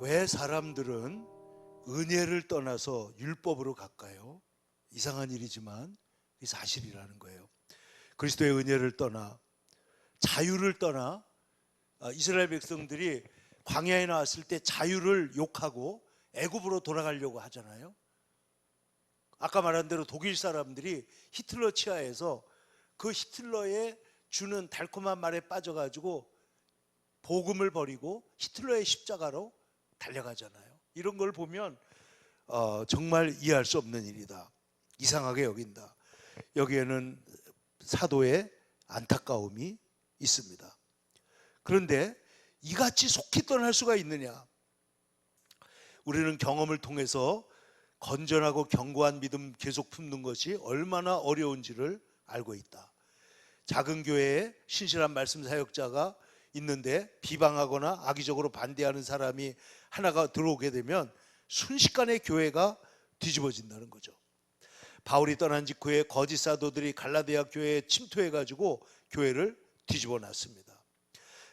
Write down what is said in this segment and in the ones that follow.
왜 사람들은 은혜를 떠나서 율법으로 갈까요? 이상한 일이지만 이 사실이라는 거예요. 그리스도의 은혜를 떠나 자유를 떠나 이스라엘 백성들이 광야에 나왔을 때 자유를 욕하고 애굽으로 돌아가려고 하잖아요. 아까 말한 대로 독일 사람들이 히틀러 치하에서 그 히틀러의 주는 달콤한 말에 빠져가지고 복음을 버리고 히틀러의 십자가로 달려가잖아요. 이런 걸 보면 정말 이해할 수 없는 일이다. 이상하게 여긴다. 여기에는 사도의 안타까움이 있습니다. 그런데 이같이 속히 떠날 수가 있느냐? 우리는 경험을 통해서 건전하고 견고한 믿음 계속 품는 것이 얼마나 어려운지를 알고 있다. 작은 교회에 신실한 말씀 사역자가 있는데 비방하거나 악의적으로 반대하는 사람이 하나가 들어오게 되면 순식간에 교회가 뒤집어진다는 거죠. 바울이 떠난 직후에 거짓 사도들이 갈라디아 교회에 침투해가지고 교회를 뒤집어 놨습니다.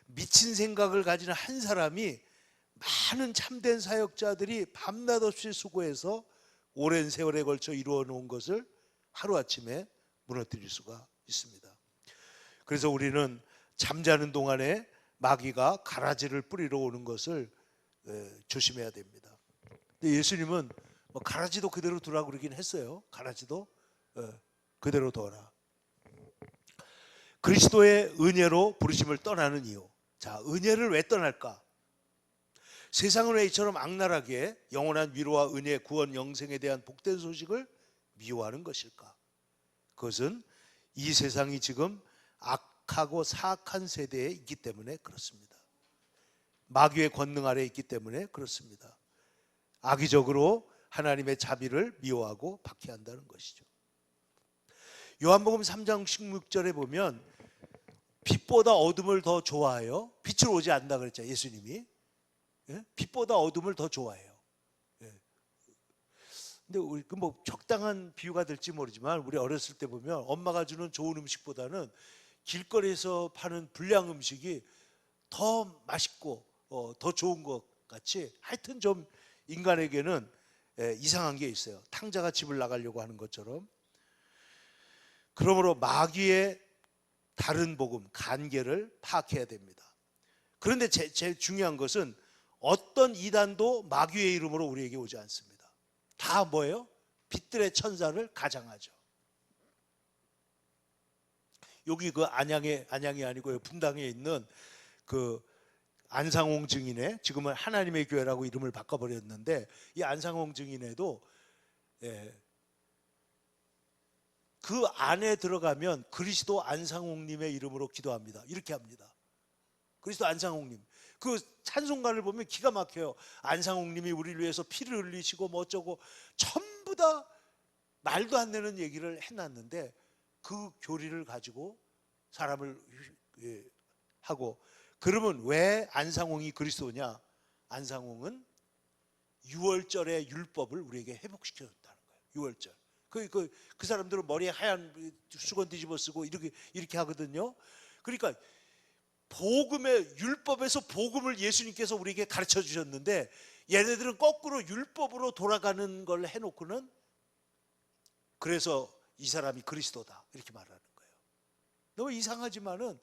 미친 생각을 가진 한 사람이 많은 참된 사역자들이 밤낮 없이 수고해서 오랜 세월에 걸쳐 이루어 놓은 것을 하루아침에 무너뜨릴 수가 있습니다. 그래서 우리는 잠자는 동안에 마귀가 가라지를 뿌리러 오는 것을 조심해야 됩니다. 근데 예수님은 가라지도 그대로 두라고 그러긴 했어요. 가라지도 그대로 둬라. 그리스도의 은혜로 부르심을 떠나는 이유. 자, 은혜를 왜 떠날까? 세상은 왜 이처럼 악랄하게 영원한 위로와 은혜, 구원, 영생에 대한 복된 소식을 미워하는 것일까? 그것은 이 세상이 지금 악하고 사악한 세대에 있기 때문에 그렇습니다. 마귀의 권능 아래에 있기 때문에 그렇습니다. 악의적으로 하나님의 자비를 미워하고 박해한다는 것이죠. 요한복음 3장 16절에 보면 빛보다 어둠을 더 좋아해요. 빛을 오지 않는다 그랬죠, 예수님이. 빛보다 어둠을 더 좋아해요. 근데 우리 뭐 적당한 비유가 될지 모르지만 우리 어렸을 때 보면 엄마가 주는 좋은 음식보다는 길거리에서 파는 불량 음식이 더 맛있고 더 좋은 것 같이 하여튼 좀 인간에게는 이상한 게 있어요. 탕자가 집을 나가려고 하는 것처럼. 그러므로 마귀의 다른 복음, 간계를 파악해야 됩니다. 그런데 제일 중요한 것은 어떤 이단도 마귀의 이름으로 우리에게 오지 않습니다. 다 뭐예요? 빛들의 천사를 가장하죠. 여기 그 안양이 아니고요, 분당에 있는 그 안상홍 증인회, 지금은 하나님의 교회라고 이름을 바꿔버렸는데 이 안상홍 증인회도 그 안에 들어가면 그리스도 안상홍님의 이름으로 기도합니다. 이렇게 합니다. 그리스도 안상홍님. 그 찬송가를 보면 기가 막혀요. 안상홍님이 우리를 위해서 피를 흘리시고 뭐 어쩌고 전부 다 말도 안 되는 얘기를 해놨는데 그 교리를 가지고 사람을 하고, 그러면 왜 안상홍이 그리스도냐? 안상홍은 유월절의 율법을 우리에게 회복시켜줬다는 거예요. 유월절. 그 사람들은 머리에 하얀 수건 뒤집어 쓰고 이렇게 하거든요. 그러니까 복음의 율법에서 복음을 예수님께서 우리에게 가르쳐 주셨는데 얘네들은 거꾸로 율법으로 돌아가는 걸 해놓고는 그래서 이 사람이 그리스도다 이렇게 말하는 거예요. 너무 이상하지만은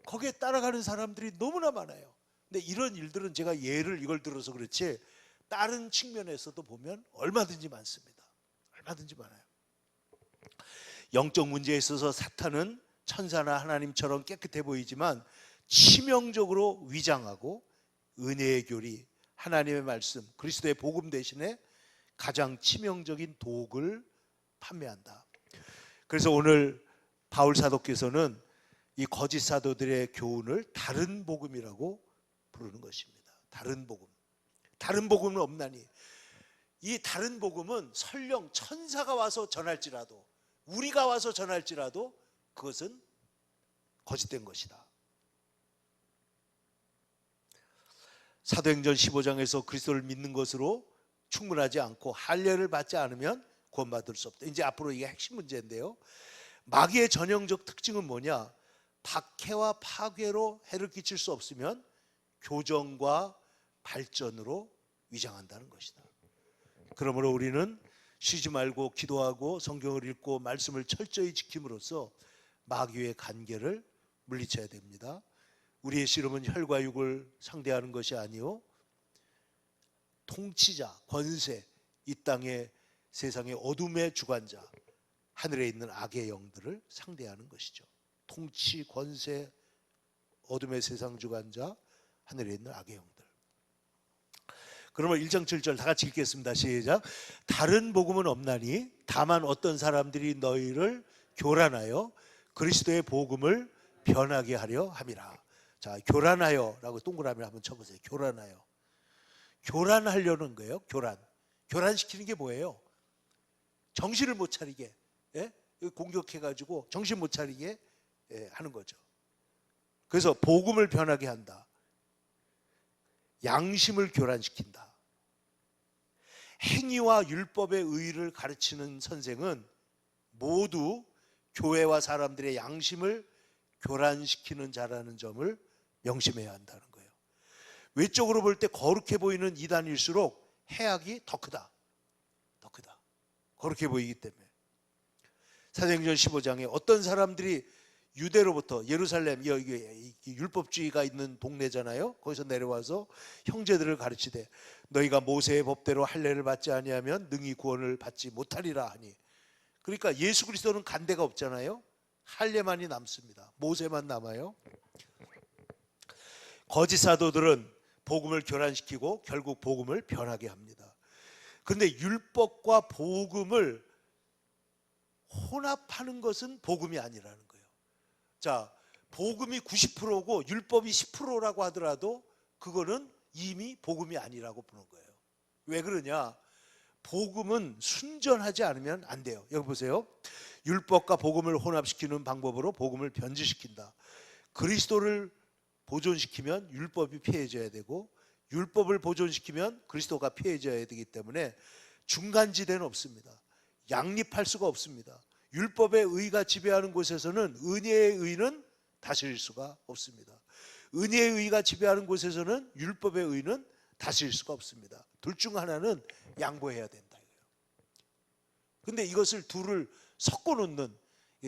거기에 따라가는 사람들이 너무나 많아요. 근데 이런 일들은 제가 이걸 들어서 그렇지 다른 측면에서도 보면 얼마든지 많습니다. 얼마든지 많아요. 영적 문제에 있어서 사탄은 천사나 하나님처럼 깨끗해 보이지만 치명적으로 위장하고 은혜의 교리, 하나님의 말씀, 그리스도의 복음 대신에 가장 치명적인 독을 판매한다. 그래서 오늘 바울 사도께서는 이 거짓 사도들의 교훈을 다른 복음이라고 부르는 것입니다. 다른 복음. 다른 복음은 없나니. 이 다른 복음은 설령 천사가 와서 전할지라도, 우리가 와서 전할지라도 그것은 거짓된 것이다. 사도행전 15장에서 그리스도를 믿는 것으로 충분하지 않고 할례를 받지 않으면 구원받을 수 없다. 이제 앞으로 이게 핵심 문제인데요. 마귀의 전형적 특징은 뭐냐? 박해와 파괴로 해를 끼칠 수 없으면 교정과 발전으로 위장한다는 것이다. 그러므로 우리는 쉬지 말고 기도하고 성경을 읽고 말씀을 철저히 지킴으로써 마귀의 간계를 물리쳐야 됩니다. 우리의 씨름은 혈과 육을 상대하는 것이 아니요 통치자, 권세, 이 땅의 세상의 어둠의 주관자, 하늘에 있는 악의 영들을 상대하는 것이죠. 통치, 권세, 어둠의 세상 주관자, 하늘에 있는 악의 영들. 그러면 1장 7절 다 같이 읽겠습니다. 시작. 다른 복음은 없나니 다만 어떤 사람들이 너희를 교란하여 그리스도의 복음을 변하게 하려 함이라. 자, 교란하여라고 동그라미 한번 쳐보세요. 교란하여. 교란하려는 거예요. 교란시키는 게 뭐예요? 정신을 못 차리게, 예? 공격해가지고 정신 못 차리게 하는 거죠. 그래서 복음을 변하게 한다. 양심을 교란시킨다. 행위와 율법의 의의를 가르치는 선생은 모두 교회와 사람들의 양심을 교란시키는 자라는 점을 명심해야 한다는 거예요. 외적으로 볼 때 거룩해 보이는 이단일수록 해악이 더 크다. 거룩해 보이기 때문에. 사도행전 15장에 어떤 사람들이 유대로부터 예루살렘, 여기 율법주의가 있는 동네잖아요. 거기서 내려와서 형제들을 가르치되 너희가 모세의 법대로 할례를 받지 아니하면 능히 구원을 받지 못하리라 하니. 그러니까 예수 그리스도는 간대가 없잖아요. 할례만이 남습니다. 모세만 남아요. 거짓 사도들은 복음을 교란시키고 결국 복음을 변하게 합니다. 그런데 율법과 복음을 혼합하는 것은 복음이 아니라는 거예요. 자, 복음이 90%고 율법이 10%라고 하더라도 그거는 이미 복음이 아니라고 보는 거예요. 왜 그러냐? 복음은 순전하지 않으면 안 돼요. 여기 보세요. 율법과 복음을 혼합시키는 방법으로 복음을 변질시킨다. 그리스도를 보존시키면 율법이 피해져야 되고 율법을 보존시키면 그리스도가 피해져야 되기 때문에 중간지대는 없습니다. 양립할 수가 없습니다. 율법의 의가 지배하는 곳에서는 은혜의 의는 다스릴 수가 없습니다. 은혜의 의가 지배하는 곳에서는 율법의 의는 다스릴 수가 없습니다. 둘 중 하나는 양보해야 된다. 그런데 이것을 둘을 섞어놓는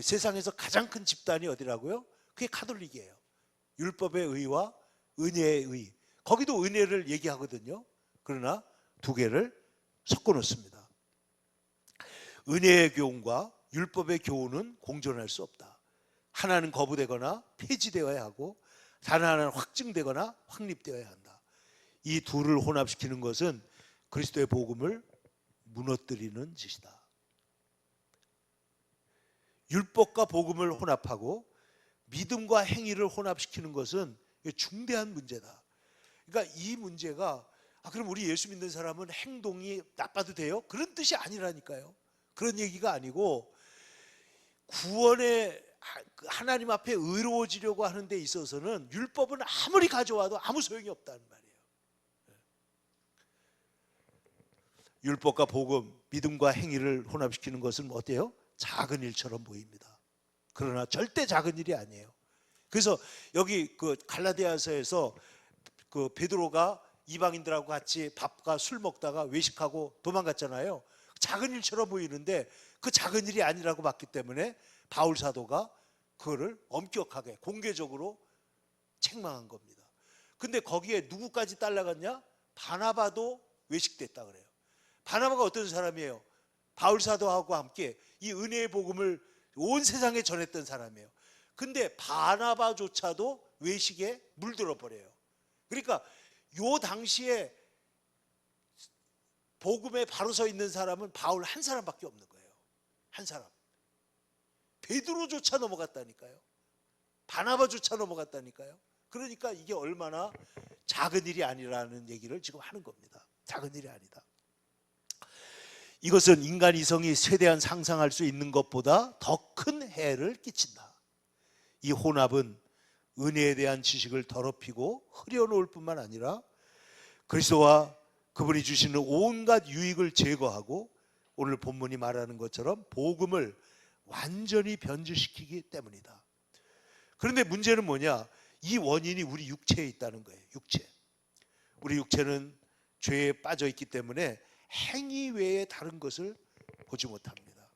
세상에서 가장 큰 집단이 어디라고요? 그게 가톨릭이에요. 율법의 의와 은혜의 의. 거기도 은혜를 얘기하거든요. 그러나 두 개를 섞어놓습니다. 은혜의 교훈과 율법의 교훈은 공존할 수 없다. 하나는 거부되거나 폐지되어야 하고 다른 하나는 확증되거나 확립되어야 한다. 이 둘을 혼합시키는 것은 그리스도의 복음을 무너뜨리는 짓이다. 율법과 복음을 혼합하고 믿음과 행위를 혼합시키는 것은 중대한 문제다. 그러니까 이 문제가 그럼 우리 예수 믿는 사람은 행동이 나빠도 돼요? 그런 뜻이 아니라니까요. 그런 얘기가 아니고 구원의 하나님 앞에 의로워지려고 하는 데 있어서는 율법은 아무리 가져와도 아무 소용이 없다는 말이에요. 율법과 복음, 믿음과 행위를 혼합시키는 것은 어때요? 작은 일처럼 보입니다. 그러나 절대 작은 일이 아니에요. 그래서 여기 그 갈라디아서에서 그 베드로가 이방인들하고 같이 밥과 술 먹다가 외식하고 도망갔잖아요. 작은 일처럼 보이는데 그 작은 일이 아니라고 봤기 때문에 바울 사도가 그거를 엄격하게 공개적으로 책망한 겁니다. 근데 거기에 누구까지 따라갔냐? 바나바도 외식됐다 그래요. 바나바가 어떤 사람이에요? 바울 사도하고 함께 이 은혜의 복음을 온 세상에 전했던 사람이에요. 근데 바나바조차도 외식에 물들어 버려요. 그러니까 요 당시에 복음에 바로 서 있는 사람은 바울 한 사람밖에 없는 거예요. 한 사람. 베드로조차 넘어갔다니까요. 바나바조차 넘어갔다니까요. 그러니까 이게 얼마나 작은 일이 아니라는 얘기를 지금 하는 겁니다. 작은 일이 아니다. 이것은 인간 이성이 최대한 상상할 수 있는 것보다 더 큰 해를 끼친다. 이 혼합은 은혜에 대한 지식을 더럽히고 흐려놓을 뿐만 아니라 그리스도와 그분이 주시는 온갖 유익을 제거하고 오늘 본문이 말하는 것처럼 복음을 완전히 변질시키기 때문이다. 그런데 문제는 뭐냐? 이 원인이 우리 육체에 있다는 거예요. 육체. 우리 육체는 죄에 빠져 있기 때문에 행위 외에 다른 것을 보지 못합니다.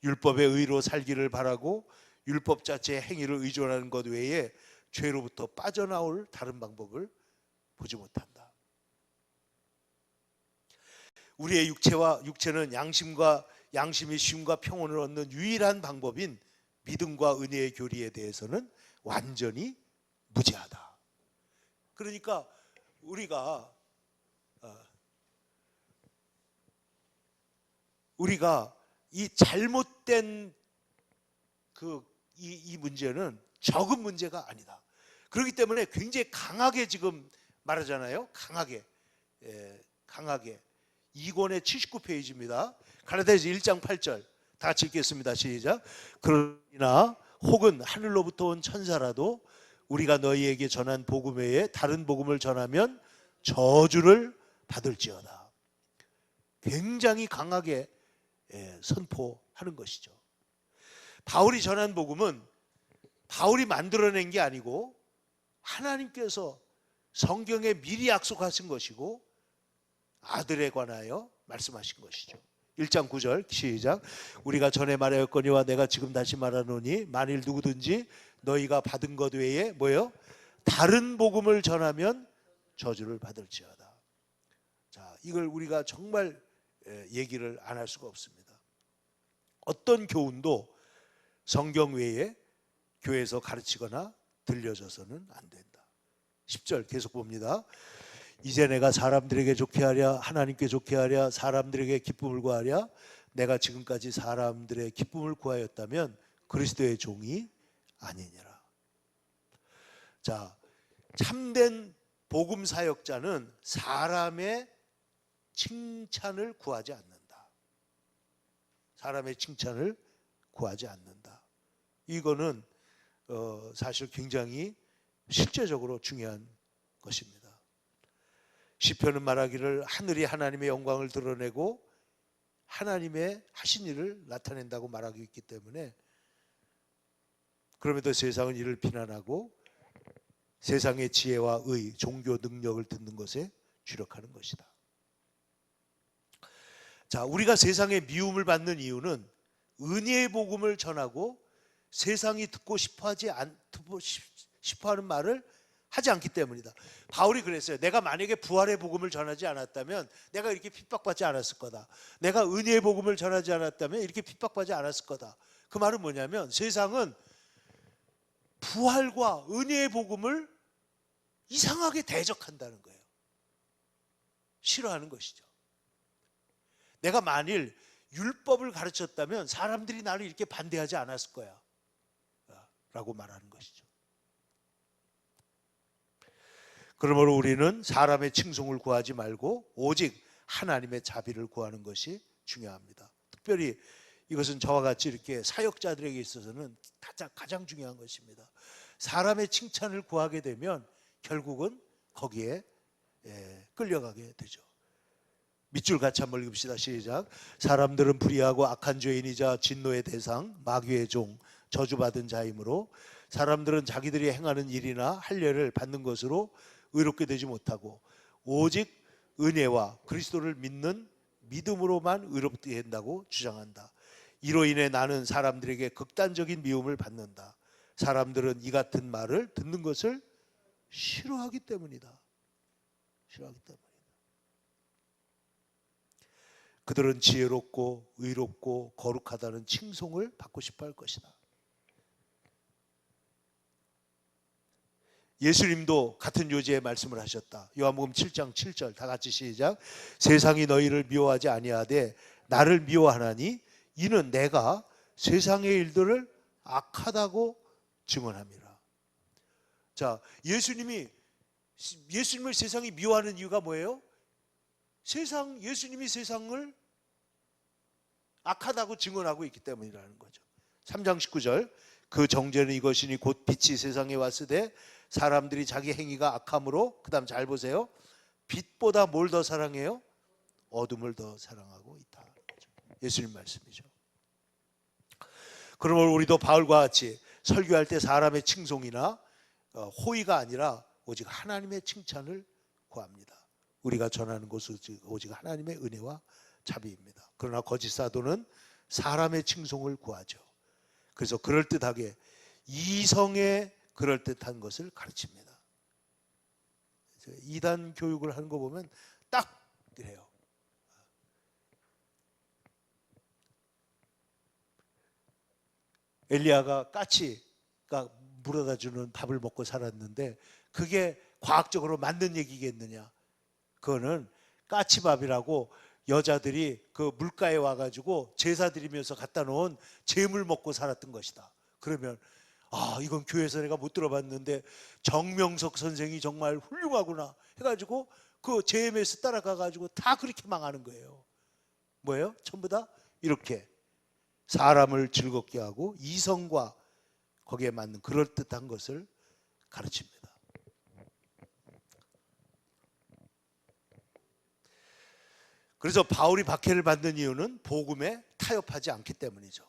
율법의 의로 살기를 바라고 율법 자체의 행위를 의존하는 것 외에 죄로부터 빠져나올 다른 방법을 보지 못한다. 우리의 육체는 양심이 쉼과 평온을 얻는 유일한 방법인 믿음과 은혜의 교리에 대해서는 완전히 무지하다. 그러니까 우리가 이 잘못된 이 문제는 적은 문제가 아니다. 그렇기 때문에 굉장히 강하게 지금 말하잖아요. 강하게 2권의 79페이지입니다. 갈라디아서 1장 8절 다 같이 읽겠습니다. 시작. 그러나 혹은 하늘로부터 온 천사라도 우리가 너희에게 전한 복음 외에 다른 복음을 전하면 저주를 받을지어다. 굉장히 강하게 선포하는 것이죠. 바울이 전한 복음은 바울이 만들어낸 게 아니고 하나님께서 성경에 미리 약속하신 것이고 아들에 관하여 말씀하신 것이죠. 1장 9절 시작. 우리가 전에 말하였거니와 내가 지금 다시 말하노니 만일 누구든지 너희가 받은 것 외에 뭐예요? 다른 복음을 전하면 저주를 받을지어다. 자, 이걸 우리가 정말 얘기를 안 할 수가 없습니다. 어떤 교훈도 성경 외에 교회에서 가르치거나 들려줘서는 안 된다. 10절 계속 봅니다. 이제 내가 사람들에게 좋게 하랴 하나님께 좋게 하랴 사람들에게 기쁨을 구하랴 내가 지금까지 사람들의 기쁨을 구하였다면 그리스도의 종이 아니니라. 자, 참된 복음 사역자는 사람의 칭찬을 구하지 않는다. 사람의 칭찬을 구하지 않는다. 이거는 사실 굉장히 실제적으로 중요한 것입니다. 시편은 말하기를 하늘이 하나님의 영광을 드러내고 하나님의 하신 일을 나타낸다고 말하고 있기 때문에 그럼에도 세상은 이를 비난하고 세상의 지혜와 의, 종교 능력을 듣는 것에 주력하는 것이다. 자, 우리가 세상의 미움을 받는 이유는 은혜의 복음을 전하고 세상이 듣고 싶어하는 말을 하지 않기 때문이다. 바울이 그랬어요. 내가 만약에 부활의 복음을 전하지 않았다면 내가 이렇게 핍박받지 않았을 거다. 내가 은혜의 복음을 전하지 않았다면 이렇게 핍박받지 않았을 거다. 그 말은 뭐냐면 세상은 부활과 은혜의 복음을 이상하게 대적한다는 거예요. 싫어하는 것이죠. 내가 만일 율법을 가르쳤다면 사람들이 나를 이렇게 반대하지 않았을 거야 라고 말하는 것이죠. 그러므로 우리는 사람의 칭송을 구하지 말고 오직 하나님의 자비를 구하는 것이 중요합니다. 특별히 이것은 저와 같이 이렇게 사역자들에게 있어서는 가장 중요한 것입니다. 사람의 칭찬을 구하게 되면 결국은 거기에 끌려가게 되죠. 밑줄 같이 한번 읽읍시다. 시작. 사람들은 불의하고 악한 죄인이자 진노의 대상, 마귀의 종, 저주받은 자이므로 사람들은 자기들이 행하는 일이나 할례를 받는 것으로 의롭게 되지 못하고 오직 은혜와 그리스도를 믿는 믿음으로만 의롭게 된다고 주장한다. 이로 인해 나는 사람들에게 극단적인 미움을 받는다. 사람들은 이 같은 말을 듣는 것을 싫어하기 때문이다. 싫어하기 때문이다. 그들은 지혜롭고 의롭고 거룩하다는 칭송을 받고 싶어 할 것이다. 예수님도 같은 요지의 말씀을 하셨다. 요한복음 7장 7절 다 같이 시작. 세상이 너희를 미워하지 아니하되 나를 미워하나니 이는 내가 세상의 일들을 악하다고 증언함이라. 자, 예수님을 세상이 미워하는 이유가 뭐예요? 예수님이 세상을 악하다고 증언하고 있기 때문이라는 거죠. 3장 19절 그 정죄는 이것이니 곧 빛이 세상에 왔으되 사람들이 자기 행위가 악함으로 그 다음 잘 보세요. 빛보다 뭘 더 사랑해요? 어둠을 더 사랑하고 있다. 예수님 말씀이죠. 그러므로 우리도 바울과 같이 설교할 때 사람의 칭송이나 호의가 아니라 오직 하나님의 칭찬을 구합니다. 우리가 전하는 것은 오직 하나님의 은혜와 자비입니다. 그러나 거짓 사도는 사람의 칭송을 구하죠. 그래서 그럴듯하게 이성의 그럴듯한 것을 가르칩니다. 이단 교육을 하는 거 보면 딱 그래요. 엘리야가 까치가 물어다 주는 밥을 먹고 살았는데 그게 과학적으로 맞는 얘기겠느냐? 그거는 까치밥이라고 여자들이 그 물가에 와가지고 제사 드리면서 갖다 놓은 재물 먹고 살았던 것이다. 그러면 이건 교회에서 내가 못 들어봤는데 정명석 선생이 정말 훌륭하구나 해가지고 그 JMS 따라가가지고 다 그렇게 망하는 거예요. 뭐예요? 전부 다 이렇게 사람을 즐겁게 하고 이성과 거기에 맞는 그럴듯한 것을 가르칩니다. 그래서 바울이 박해를 받는 이유는 복음에 타협하지 않기 때문이죠.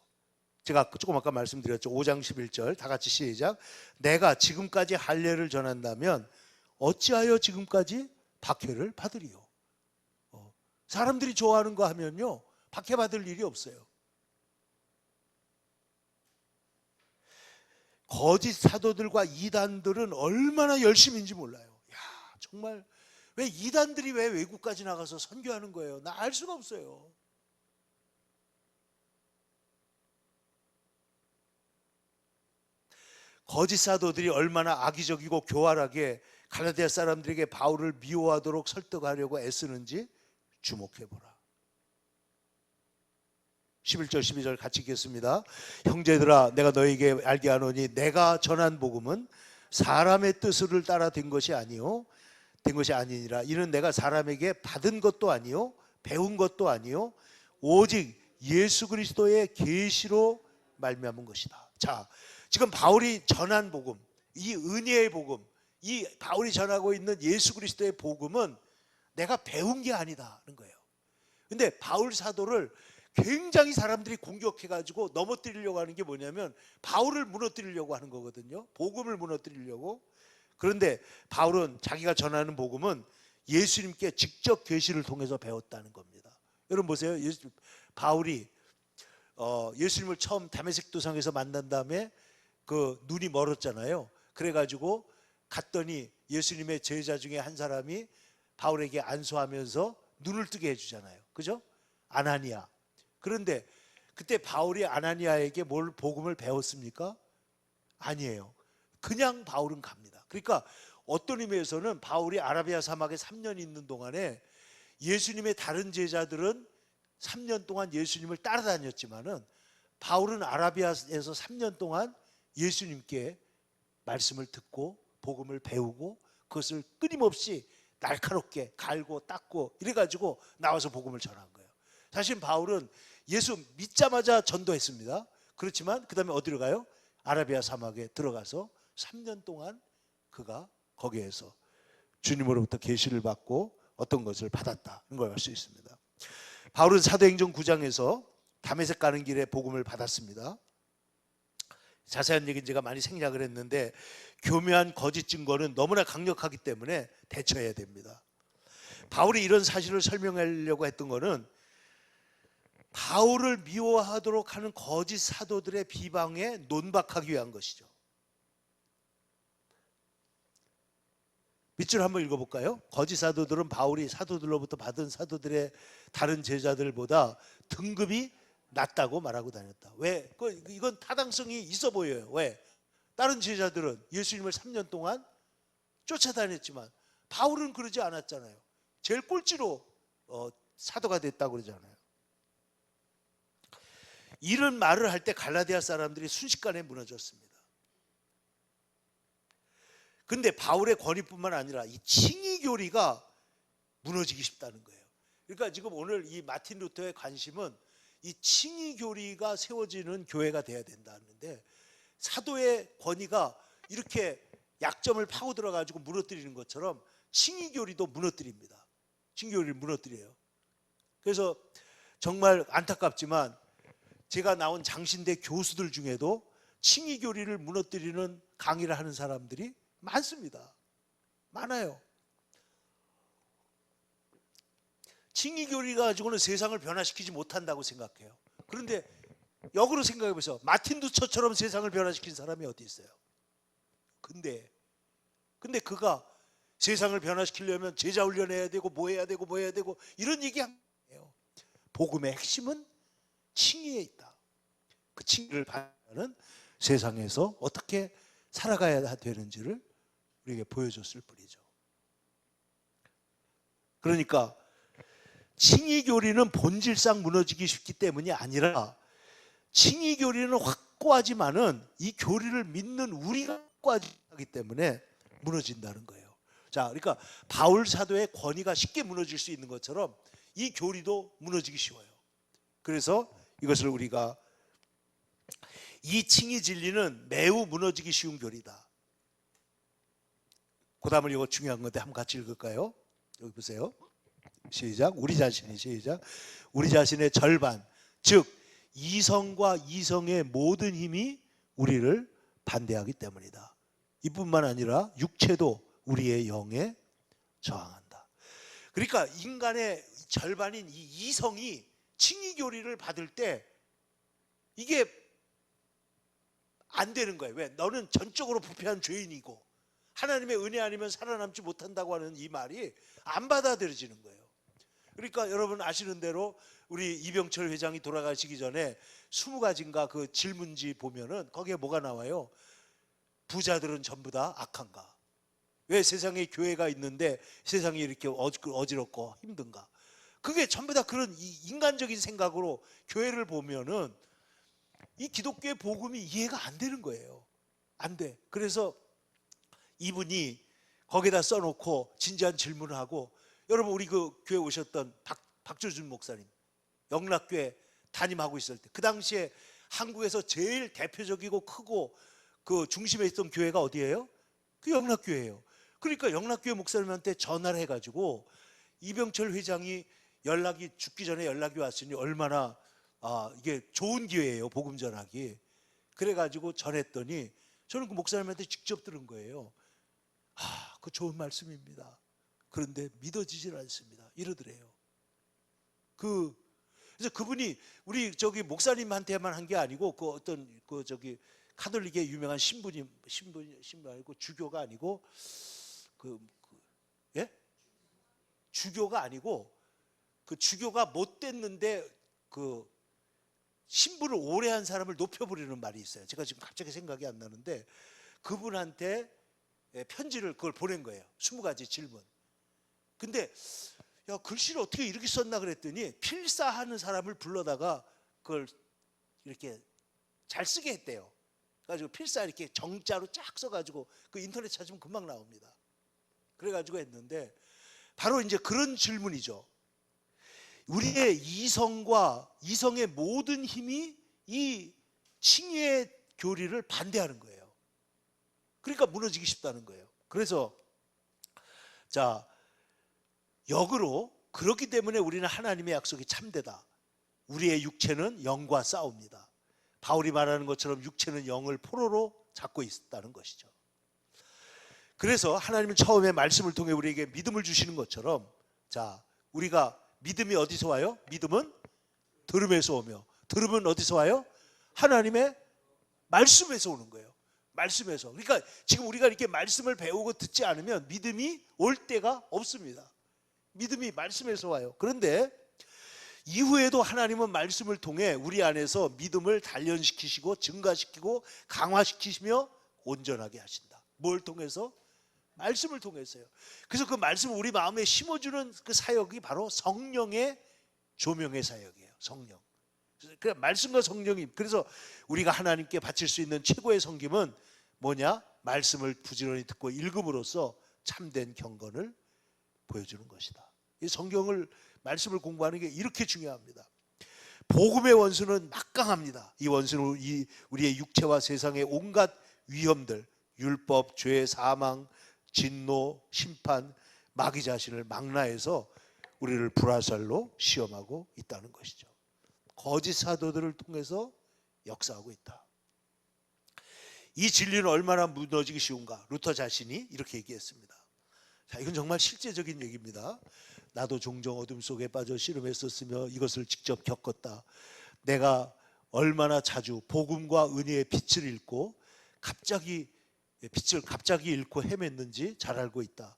제가 조금 아까 말씀드렸죠. 5장 11절 다 같이 시작. 내가 지금까지 할례를 전한다면 어찌하여 지금까지 박해를 받으리요. 사람들이 좋아하는 거 하면요 박해 받을 일이 없어요. 거짓 사도들과 이단들은 얼마나 열심인지 몰라요. 야, 정말 왜 이단들이 왜 외국까지 나가서 선교하는 거예요? 나 알 수가 없어요. 거짓 사도들이 얼마나 악의적이고 교활하게 갈라디아 사람들에게 바울을 미워하도록 설득하려고 애쓰는지 주목해보라. 11절 12절 같이 읽겠습니다. 형제들아 내가 너에게 알게 하노니 내가 전한 복음은 사람의 뜻을 따라 된 것이 아니니라. 이는 내가 사람에게 받은 것도 아니요 배운 것도 아니요 오직 예수 그리스도의 계시로 말미암은 것이다. 자, 지금 바울이 전한 복음, 이 은혜의 복음, 이 바울이 전하고 있는 예수 그리스도의 복음은 내가 배운 게 아니다는 거예요. 근데 바울 사도를 굉장히 사람들이 공격해가지고 넘어뜨리려고 하는 게 뭐냐면 바울을 무너뜨리려고 하는 거거든요. 복음을 무너뜨리려고. 그런데 바울은 자기가 전하는 복음은 예수님께 직접 계시를 통해서 배웠다는 겁니다. 여러분 보세요. 바울이 예수님을 처음 다메섹 도상에서 만난 다음에 그 눈이 멀었잖아요. 그래가지고 갔더니 예수님의 제자 중에 한 사람이 바울에게 안수하면서 눈을 뜨게 해주잖아요. 그죠? 아나니아. 그런데 그때 바울이 아나니아에게 뭘 복음을 배웠습니까? 아니에요. 그냥 바울은 갑니다. 그러니까 어떤 의미에서는 바울이 아라비아 사막에 3년 있는 동안에 예수님의 다른 제자들은 3년 동안 예수님을 따라다녔지만은 바울은 아라비아에서 3년 동안 예수님께 말씀을 듣고 복음을 배우고 그것을 끊임없이 날카롭게 갈고 닦고 이래가지고 나와서 복음을 전한 거예요. 사실 바울은 예수 믿자마자 전도했습니다. 그렇지만 그 다음에 어디로 가요? 아라비아 사막에 들어가서 3년 동안 그가 거기에서 주님으로부터 계시를 받고 어떤 것을 받았다는 걸 알 수 있습니다. 바울은 사도행전 9장에서 다메섹 가는 길에 복음을 받았습니다. 자세한 얘기는 제가 많이 생략을 했는데 교묘한 거짓 증거는 너무나 강력하기 때문에 대처해야 됩니다. 바울이 이런 사실을 설명하려고 했던 것은 바울을 미워하도록 하는 거짓 사도들의 비방에 논박하기 위한 것이죠. 밑줄 한번 읽어볼까요? 거짓 사도들은 바울이 사도들로부터 받은 사도들의 다른 제자들보다 등급이 낮다고 말하고 다녔다. 왜? 이건 타당성이 있어 보여요. 왜? 다른 제자들은 예수님을 3년 동안 쫓아다녔지만 바울은 그러지 않았잖아요. 제일 꼴찌로 사도가 됐다고 그러잖아요. 이런 말을 할 때 갈라디아 사람들이 순식간에 무너졌습니다. 근데 바울의 권위뿐만 아니라 이 칭의 교리가 무너지기 쉽다는 거예요. 그러니까 지금 오늘 이 마틴 루터의 관심은 이 칭의 교리가 세워지는 교회가 돼야 된다는데 사도의 권위가 이렇게 약점을 파고 들어가지고 무너뜨리는 것처럼 칭의 교리도 무너뜨립니다. 칭의 교리를 무너뜨려요. 그래서 정말 안타깝지만 제가 나온 장신대 교수들 중에도 칭의 교리를 무너뜨리는 강의를 하는 사람들이 많습니다. 많아요. 칭의 교리 가지고는 세상을 변화시키지 못한다고 생각해요. 그런데 역으로 생각해 보세요. 마틴 루터처럼 세상을 변화시킨 사람이 어디 있어요? 근데 그가 세상을 변화시키려면 제자 훈련해야 되고 뭐 해야 되고 뭐 해야 되고 이런 얘기 한 거예요. 복음의 핵심은 칭의에 있다. 그 칭의를 받는 세상에서 어떻게 살아가야 되는지를 우리에게 보여줬을 뿐이죠. 그러니까 칭의 교리는 본질상 무너지기 쉽기 때문이 아니라 칭의 교리는 확고하지만은 이 교리를 믿는 우리가 확고하기 때문에 무너진다는 거예요. 자, 그러니까 바울 사도의 권위가 쉽게 무너질 수 있는 것처럼 이 교리도 무너지기 쉬워요. 그래서 이것을 우리가 이 칭의 진리는 매우 무너지기 쉬운 교리다. 그 다음은 이거 중요한 건데 한번 같이 읽을까요? 여기 보세요. 시작. 우리 자신이 시작. 우리 자신의 절반, 즉 이성과 이성의 모든 힘이 우리를 반대하기 때문이다. 이뿐만 아니라 육체도 우리의 영에 저항한다. 그러니까 인간의 절반인 이 이성이 칭의 교리를 받을 때 이게 안 되는 거예요. 왜? 너는 전적으로 부패한 죄인이고 하나님의 은혜 아니면 살아남지 못한다고 하는 이 말이 안 받아들여지는 거예요. 그러니까 여러분 아시는 대로 우리 이병철 회장이 돌아가시기 전에 20가지인가 그 질문지 보면은 거기에 뭐가 나와요? 부자들은 전부 다 악한가? 왜 세상에 교회가 있는데 세상이 이렇게 어지럽고 힘든가? 그게 전부 다 그런 인간적인 생각으로 교회를 보면은 이 기독교의 복음이 이해가 안 되는 거예요. 안 돼. 그래서 이분이 거기다 써놓고 진지한 질문을 하고, 여러분 우리 그 교회 오셨던 박조준 목사님 영락교회 담임하고 있을 때 그 당시에 한국에서 제일 대표적이고 크고 그 중심에 있던 교회가 어디예요? 그 영락교회예요. 그러니까 영락교회 목사님한테 전화를 해가지고 이병철 회장이 연락이 죽기 전에 연락이 왔으니 얼마나 이게 좋은 기회예요, 복음 전하기. 그래가지고 전했더니 저는 그 목사님한테 직접 들은 거예요. 그 좋은 말씀입니다. 그런데 믿어지질 않습니다. 이러더래요. 그래서 그분이 우리 저기 목사님한테만 한 게 아니고 그 어떤 그 저기 카톨릭의 유명한 신부 아니고 주교가 아니고 예? 주교가 아니고 그 주교가 못 됐는데 그 신부를 오래 한 사람을 높여버리는 말이 있어요. 제가 지금 갑자기 생각이 안 나는데 그분한테 편지를 그걸 보낸 거예요. 20가지 질문. 근데 야, 글씨를 어떻게 이렇게 썼나 그랬더니 필사하는 사람을 불러다가 그걸 이렇게 잘 쓰게 했대요. 그래가지고 필사 이렇게 정자로 쫙 써가지고 그 인터넷 찾으면 금방 나옵니다. 그래가지고 했는데 바로 이제 그런 질문이죠. 우리의 이성과 이성의 모든 힘이 이 칭의의 교리를 반대하는 거예요. 그러니까 무너지기 쉽다는 거예요. 그래서 자, 역으로 그렇기 때문에 우리는 하나님의 약속이 참되다. 우리의 육체는 영과 싸웁니다. 바울이 말하는 것처럼 육체는 영을 포로로 잡고 있다는 것이죠. 그래서 하나님은 처음에 말씀을 통해 우리에게 믿음을 주시는 것처럼, 자, 우리가 믿음이 어디서 와요? 믿음은 들음에서 오며, 들음은 어디서 와요? 하나님의 말씀에서 오는 거예요. 말씀에서. 그러니까 지금 우리가 이렇게 말씀을 배우고 듣지 않으면 믿음이 올 때가 없습니다. 믿음이 말씀에서 와요. 그런데 이후에도 하나님은 말씀을 통해 우리 안에서 믿음을 단련시키시고 증가시키고 강화시키시며 온전하게 하신다. 뭘 통해서? 말씀을 통해서요. 그래서 그 말씀을 우리 마음에 심어주는 그 사역이 바로 성령의 조명의 사역이에요. 성령. 그 말씀과 성령이. 그래서 우리가 하나님께 바칠 수 있는 최고의 섬김은 뭐냐? 말씀을 부지런히 듣고 읽음으로써 참된 경건을 보여주는 것이다. 이 성경을 말씀을 공부하는 게 이렇게 중요합니다. 복음의 원수는 막강합니다. 이 원수는 우리의 육체와 세상의 온갖 위험들, 율법, 죄, 사망, 진노, 심판, 마귀 자신을 망라해서 우리를 불화살로 시험하고 있다는 것이죠. 거짓 사도들을 통해서 역사하고 있다. 이 진리는 얼마나 무너지기 쉬운가? 루터 자신이 이렇게 얘기했습니다. 자, 이건 정말 실제적인 얘기입니다. 나도 종종 어둠 속에 빠져 씨름했었으며 이것을 직접 겪었다. 내가 얼마나 자주 복음과 은혜의 빛을 잃고 빛을 갑자기 잃고 헤맸는지 잘 알고 있다.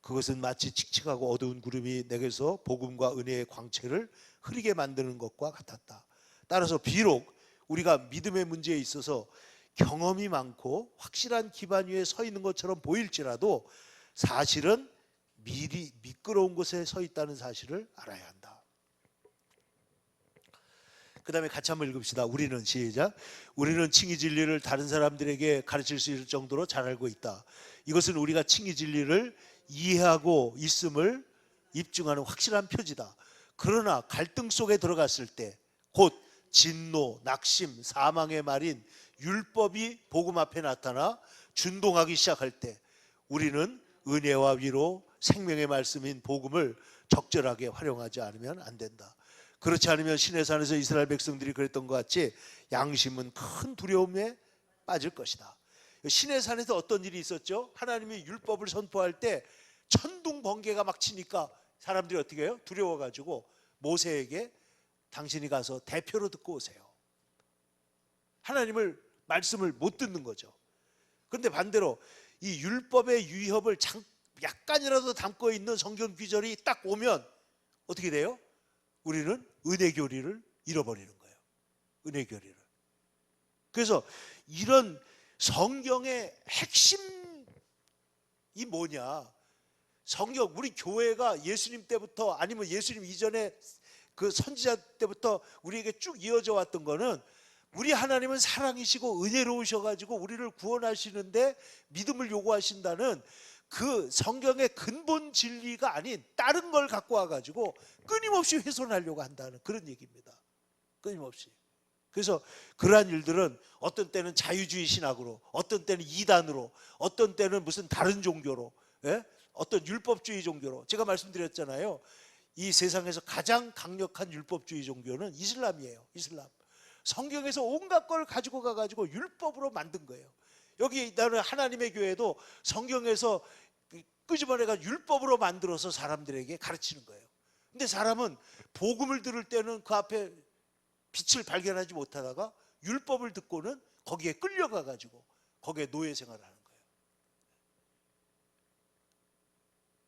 그것은 마치 칙칙하고 어두운 구름이 내게서 복음과 은혜의 광채를 흐리게 만드는 것과 같았다. 따라서 비록 우리가 믿음의 문제에 있어서 경험이 많고 확실한 기반 위에 서 있는 것처럼 보일지라도 사실은 미리 미끄러운 곳에 서 있다는 사실을 알아야 한다. 그 다음에 같이 한번 읽읍시다. 우리는 시작. 우리는 칭의 진리를 다른 사람들에게 가르칠 수 있을 정도로 잘 알고 있다. 이것은 우리가 칭의 진리를 이해하고 있음을 입증하는 확실한 표지다. 그러나 갈등 속에 들어갔을 때 곧 진노, 낙심, 사망의 말인 율법이 복음 앞에 나타나 준동하기 시작할 때 우리는 은혜와 위로, 생명의 말씀인 복음을 적절하게 활용하지 않으면 안 된다. 그렇지 않으면 시내산에서 이스라엘 백성들이 그랬던 것 같이 양심은 큰 두려움에 빠질 것이다. 시내산에서 어떤 일이 있었죠? 하나님이 율법을 선포할 때 천둥 번개가 막 치니까 사람들이 어떻게 해요? 두려워가지고 모세에게 당신이 가서 대표로 듣고 오세요. 하나님을 말씀을 못 듣는 거죠. 그런데 반대로 이 율법의 위협을 약간이라도 담고 있는 성경 구절이 딱 오면 어떻게 돼요? 우리는 은혜 교리를 잃어버리는 거예요. 은혜 교리를. 그래서 이런 성경의 핵심이 뭐냐? 성경, 우리 교회가 예수님 때부터 아니면 예수님 이전에 그 선지자 때부터 우리에게 쭉 이어져 왔던 거는 우리 하나님은 사랑이시고 은혜로우셔가지고 우리를 구원하시는데 믿음을 요구하신다는 그 성경의 근본 진리가 아닌 다른 걸 갖고 와가지고 끊임없이 훼손하려고 한다는 그런 얘기입니다. 끊임없이. 그래서 그러한 일들은 어떤 때는 자유주의 신학으로, 어떤 때는 이단으로, 어떤 때는 무슨 다른 종교로, 어떤 율법주의 종교로. 제가 말씀드렸잖아요. 이 세상에서 가장 강력한 율법주의 종교는 이슬람이에요. 이슬람. 성경에서 온갖 걸 가지고 가가지고 율법으로 만든 거예요. 여기 나는 하나님의 교회도 성경에서 끄집어내가 율법으로 만들어서 사람들에게 가르치는 거예요. 근데 사람은 복음을 들을 때는 그 앞에 빛을 발견하지 못하다가 율법을 듣고는 거기에 끌려가가지고 거기에 노예 생활을 하는 거예요.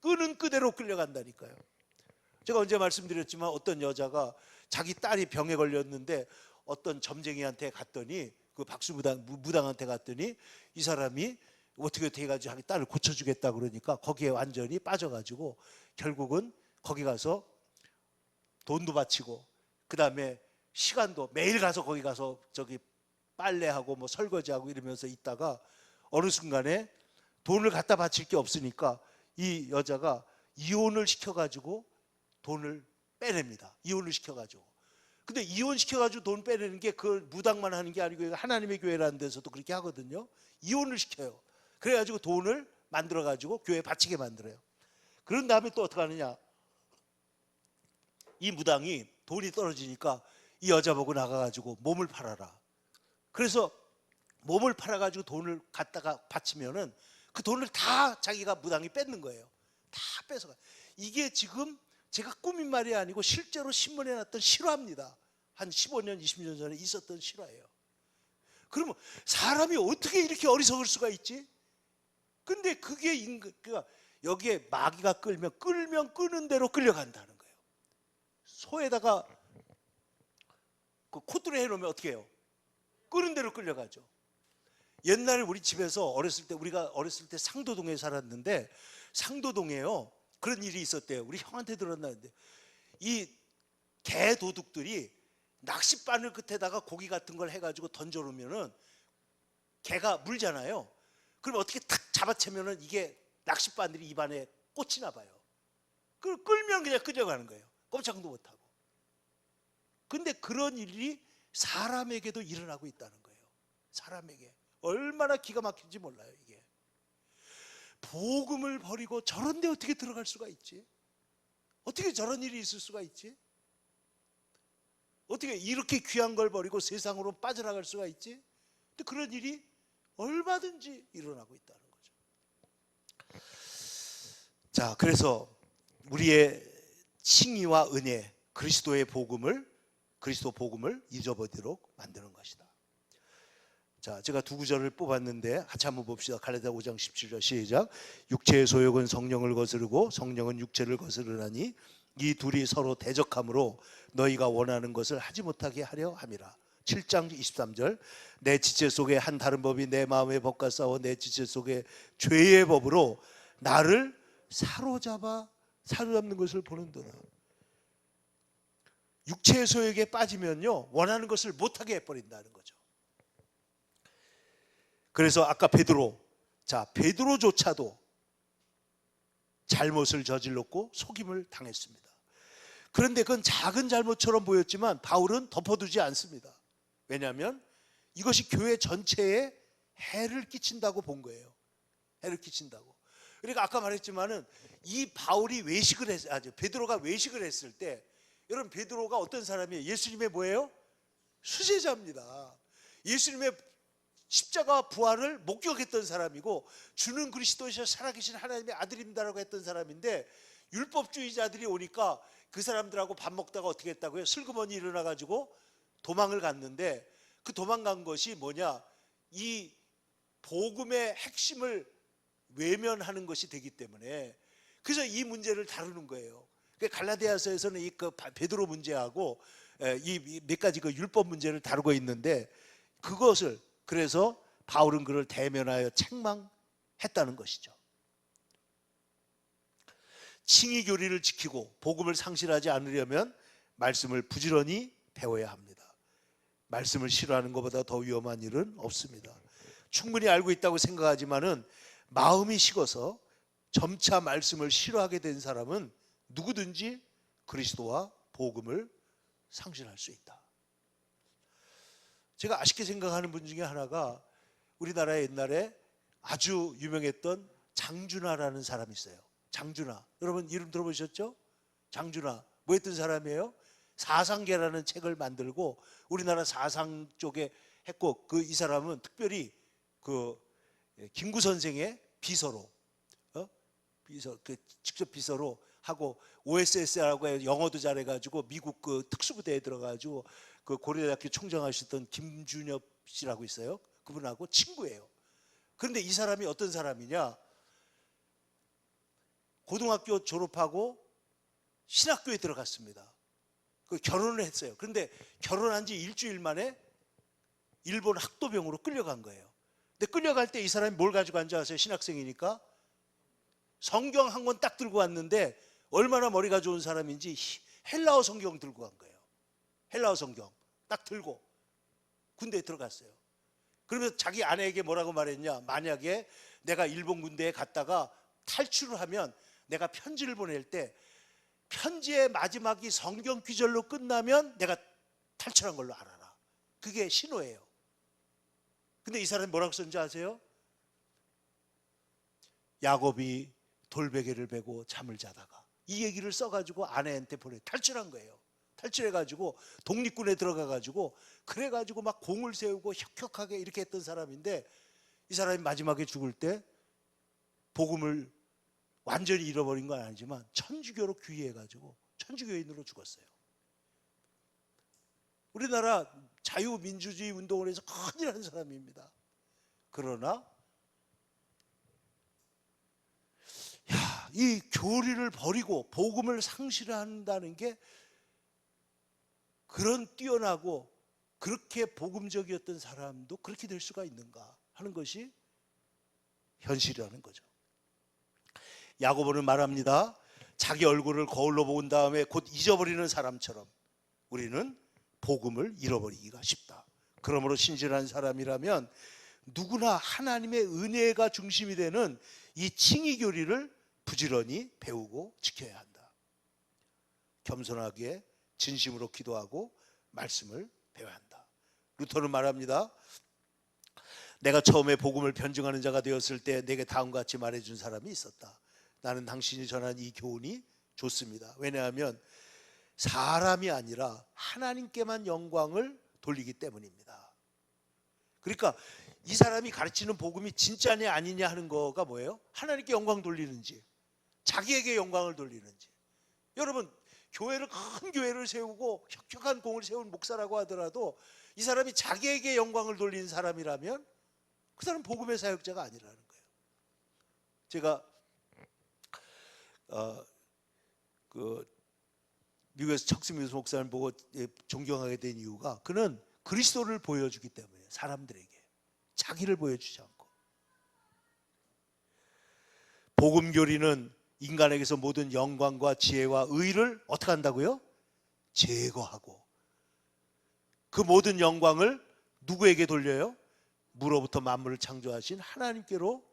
끄는 끄대로 끌려간다니까요. 제가 언제 말씀드렸지만 어떤 여자가 자기 딸이 병에 걸렸는데 어떤 점쟁이한테 갔더니 그 무당한테 갔더니 이 사람이 어떻게 해가지고 자기 딸을 고쳐주겠다 그러니까 거기에 완전히 빠져가지고 결국은 거기 가서 돈도 바치고 그 다음에 시간도 매일 가서 거기 가서 저기 빨래하고 뭐 설거지하고 이러면서 있다가 어느 순간에 돈을 갖다 바칠 게 없으니까 이 여자가 이혼을 시켜가지고 돈을 빼냅니다. 이혼을 시켜가지고. 근데 이혼시켜가지고 돈 빼내는 게 그 무당만 하는 게 아니고 하나님의 교회라는 데서도 그렇게 하거든요. 이혼을 시켜요. 그래가지고 돈을 만들어가지고 교회에 바치게 만들어요. 그런 다음에 또 어떻게 하느냐. 이 무당이 돈이 떨어지니까 이 여자 보고 나가가지고 몸을 팔아라. 그래서 몸을 팔아가지고 돈을 갖다가 바치면은 그 돈을 다 자기가 무당이 뺏는 거예요. 다 뺏어가. 이게 지금 제가 꾸민 말이 아니고 실제로 신문에 났던 실화입니다. 한 15년, 20년 전에 있었던 실화예요. 그러면 사람이 어떻게 이렇게 어리석을 수가 있지? 근데 그게 그러니까 여기에 마귀가 끌면 끄는 대로 끌려간다는 거예요. 소에다가 그 콧대를 해놓으면 어떻게 해요? 끄는 대로 끌려가죠. 옛날에 우리 집에서 우리가 어렸을 때 상도동에 살았는데 상도동에요. 그런 일이 있었대요. 우리 형한테 들었나는데 이 개 도둑들이 낚싯바늘 끝에다가 고기 같은 걸 해가지고 던져놓으면은 개가 물잖아요. 그럼 어떻게 탁 잡아채면은 이게 낚싯바늘이 입안에 꽂히나 봐요. 그걸 끌면 그냥 끌려가는 거예요. 꼼짝도 못하고. 근데 그런 일이 사람에게도 일어나고 있다는 거예요. 사람에게. 얼마나 기가 막힌지 몰라요, 이게. 복음을 버리고 저런 데 어떻게 들어갈 수가 있지? 어떻게 저런 일이 있을 수가 있지? 어떻게 이렇게 귀한 걸 버리고 세상으로 빠져나갈 수가 있지? 근데 그런 일이 얼마든지 일어나고 있다는 거죠. 자, 그래서 우리의 칭의와 은혜, 그리스도 복음을 잊어버리도록 만드는 것이다. 자, 제가 두 구절을 뽑았는데 같이 한번 봅시다. 갈라디아 5장 17절 시작. 육체의 소욕은 성령을 거스르고 성령은 육체를 거스르나니 이 둘이 서로 대적함으로 너희가 원하는 것을 하지 못하게 하려 함이라. 7장 23절. 내 지체 속에 한 다른 법이 내 마음의 법과 싸워 내 지체 속에 죄의 법으로 나를 사로잡는 것을 보는도다. 육체의 소욕에 빠지면요, 원하는 것을 못하게 해버린다는 거죠. 그래서 아까 베드로조차도 잘못을 저질렀고 속임을 당했습니다. 그런데 그건 작은 잘못처럼 보였지만 바울은 덮어두지 않습니다. 왜냐하면 이것이 교회 전체에 해를 끼친다고 본 거예요. 해를 끼친다고. 그러니까 아까 말했지만은 이 베드로가 외식을 했을 때, 여러분 베드로가 어떤 사람이에요? 예수님의 뭐예요? 수제자입니다. 예수님의 십자가 부활을 목격했던 사람이고 주는 그리스도이셔 살아계신 하나님의 아들입니다라고 했던 사람인데, 율법주의자들이 오니까 그 사람들하고 밥 먹다가 어떻게 했다고요? 슬그머니 일어나가지고 도망을 갔는데, 그 도망간 것이 뭐냐? 이 복음의 핵심을 외면하는 것이 되기 때문에, 그래서 이 문제를 다루는 거예요. 갈라디아서에서는 이 베드로 문제하고 이 몇 가지 그 율법 문제를 다루고 있는데, 그것을 그래서 바울은 그를 대면하여 책망했다는 것이죠. 칭의 교리를 지키고 복음을 상실하지 않으려면 말씀을 부지런히 배워야 합니다. 말씀을 싫어하는 것보다 더 위험한 일은 없습니다. 충분히 알고 있다고 생각하지만은 마음이 식어서 점차 말씀을 싫어하게 된 사람은 누구든지 그리스도와 복음을 상실할 수 있다. 제가 아쉽게 생각하는 분 중에 하나가, 우리나라에 옛날에 아주 유명했던 장준하라는 사람이 있어요. 장준하. 여러분 이름 들어보셨죠? 장준하. 뭐 했던 사람이에요? 사상계라는 책을 만들고 우리나라 사상 쪽에 했고, 이 사람은 특별히 김구 선생의 비서로, 직접 비서로 하고, OSS라고 영어도 잘해가지고 미국 특수부대에 들어가지고 고려대학교 총장하셨던 김준엽 씨라고 있어요. 그분하고 친구예요. 그런데 이 사람이 어떤 사람이냐? 고등학교 졸업하고 신학교에 들어갔습니다. 결혼을 했어요. 그런데 결혼한 지 일주일 만에 일본 학도병으로 끌려간 거예요. 근데 끌려갈 때 이 사람이 뭘 가지고 앉아 왔어요? 신학생이니까 성경 한 권 딱 들고 왔는데, 얼마나 머리가 좋은 사람인지 헬라어 성경 들고 간 거예요. 헬라어 성경 딱 들고 군대에 들어갔어요. 그러면서 자기 아내에게 뭐라고 말했냐? 만약에 내가 일본 군대에 갔다가 탈출을 하면 내가 편지를 보낼 때 편지의 마지막이 성경 구절로 끝나면 내가 탈출한 걸로 알아라. 그게 신호예요. 근데 이 사람이 뭐라고 썼는지 아세요? 야곱이 돌베개를 베고 잠을 자다가, 이 얘기를 써가지고 아내한테 탈출한 거예요. 탈출해가지고 독립군에 들어가가지고, 그래가지고 막 공을 세우고 혁혁하게 이렇게 했던 사람인데, 이 사람이 마지막에 죽을 때 복음을 완전히 잃어버린 건 아니지만 천주교로 귀의해가지고 천주교인으로 죽었어요. 우리나라 자유민주주의 운동을 해서 큰일 한 사람입니다. 그러나 이 교리를 버리고 복음을 상실한다는 게, 그런 뛰어나고 그렇게 복음적이었던 사람도 그렇게 될 수가 있는가 하는 것이 현실이라는 거죠. 야고보는 말합니다. 자기 얼굴을 거울로 본 다음에 곧 잊어버리는 사람처럼 우리는 복음을 잃어버리기가 쉽다. 그러므로 신실한 사람이라면 누구나 하나님의 은혜가 중심이 되는 이 칭의 교리를 부지런히 배우고 지켜야 한다. 겸손하게 진심으로 기도하고 말씀을 배워야 한다. 루터는 말합니다. 내가 처음에 복음을 변증하는 자가 되었을 때 내게 다음과 같이 말해준 사람이 있었다. 나는 당신이 전한 이 교훈이 좋습니다. 왜냐하면 사람이 아니라 하나님께만 영광을 돌리기 때문입니다. 그러니까 이 사람이 가르치는 복음이 진짜냐 아니냐 하는 거가 뭐예요? 하나님께 영광 돌리는지 자기에게 영광을 돌리는지. 여러분, 교회를 큰 교회를 세우고 혁혁한 공을 세운 목사라고 하더라도 이 사람이 자기에게 영광을 돌리는 사람이라면 그 사람은 복음의 사역자가 아니라는 거예요. 제가 미국에서 척스미스 목사를 보고 존경하게 된 이유가 그는 그리스도를 보여주기 때문에 사람들에게 자기를 보여주지 않고 복음 교리는 인간에게서 모든 영광과 지혜와 의를 어떻게 한다고요? 제거하고 그 모든 영광을 누구에게 돌려요? 무로부터 만물을 창조하신 하나님께로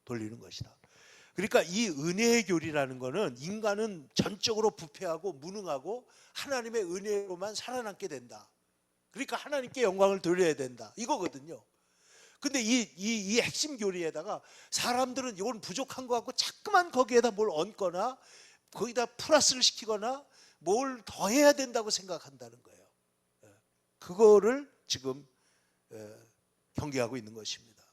돌리는 것이다. 그러니까 이 은혜의 교리라는 것은 인간은 전적으로 부패하고 무능하고 하나님의 은혜로만 살아남게 된다. 그러니까 하나님께 영광을 돌려야 된다. 이거거든요. 근데 이 핵심 교리에다가 사람들은 이건 부족한 것 같고 자꾸만 거기에다 뭘 얹거나 거기다 플러스를 시키거나 뭘 더해야 된다고 생각한다는 거예요. 그거를 지금 경계하고 있는 것입니다.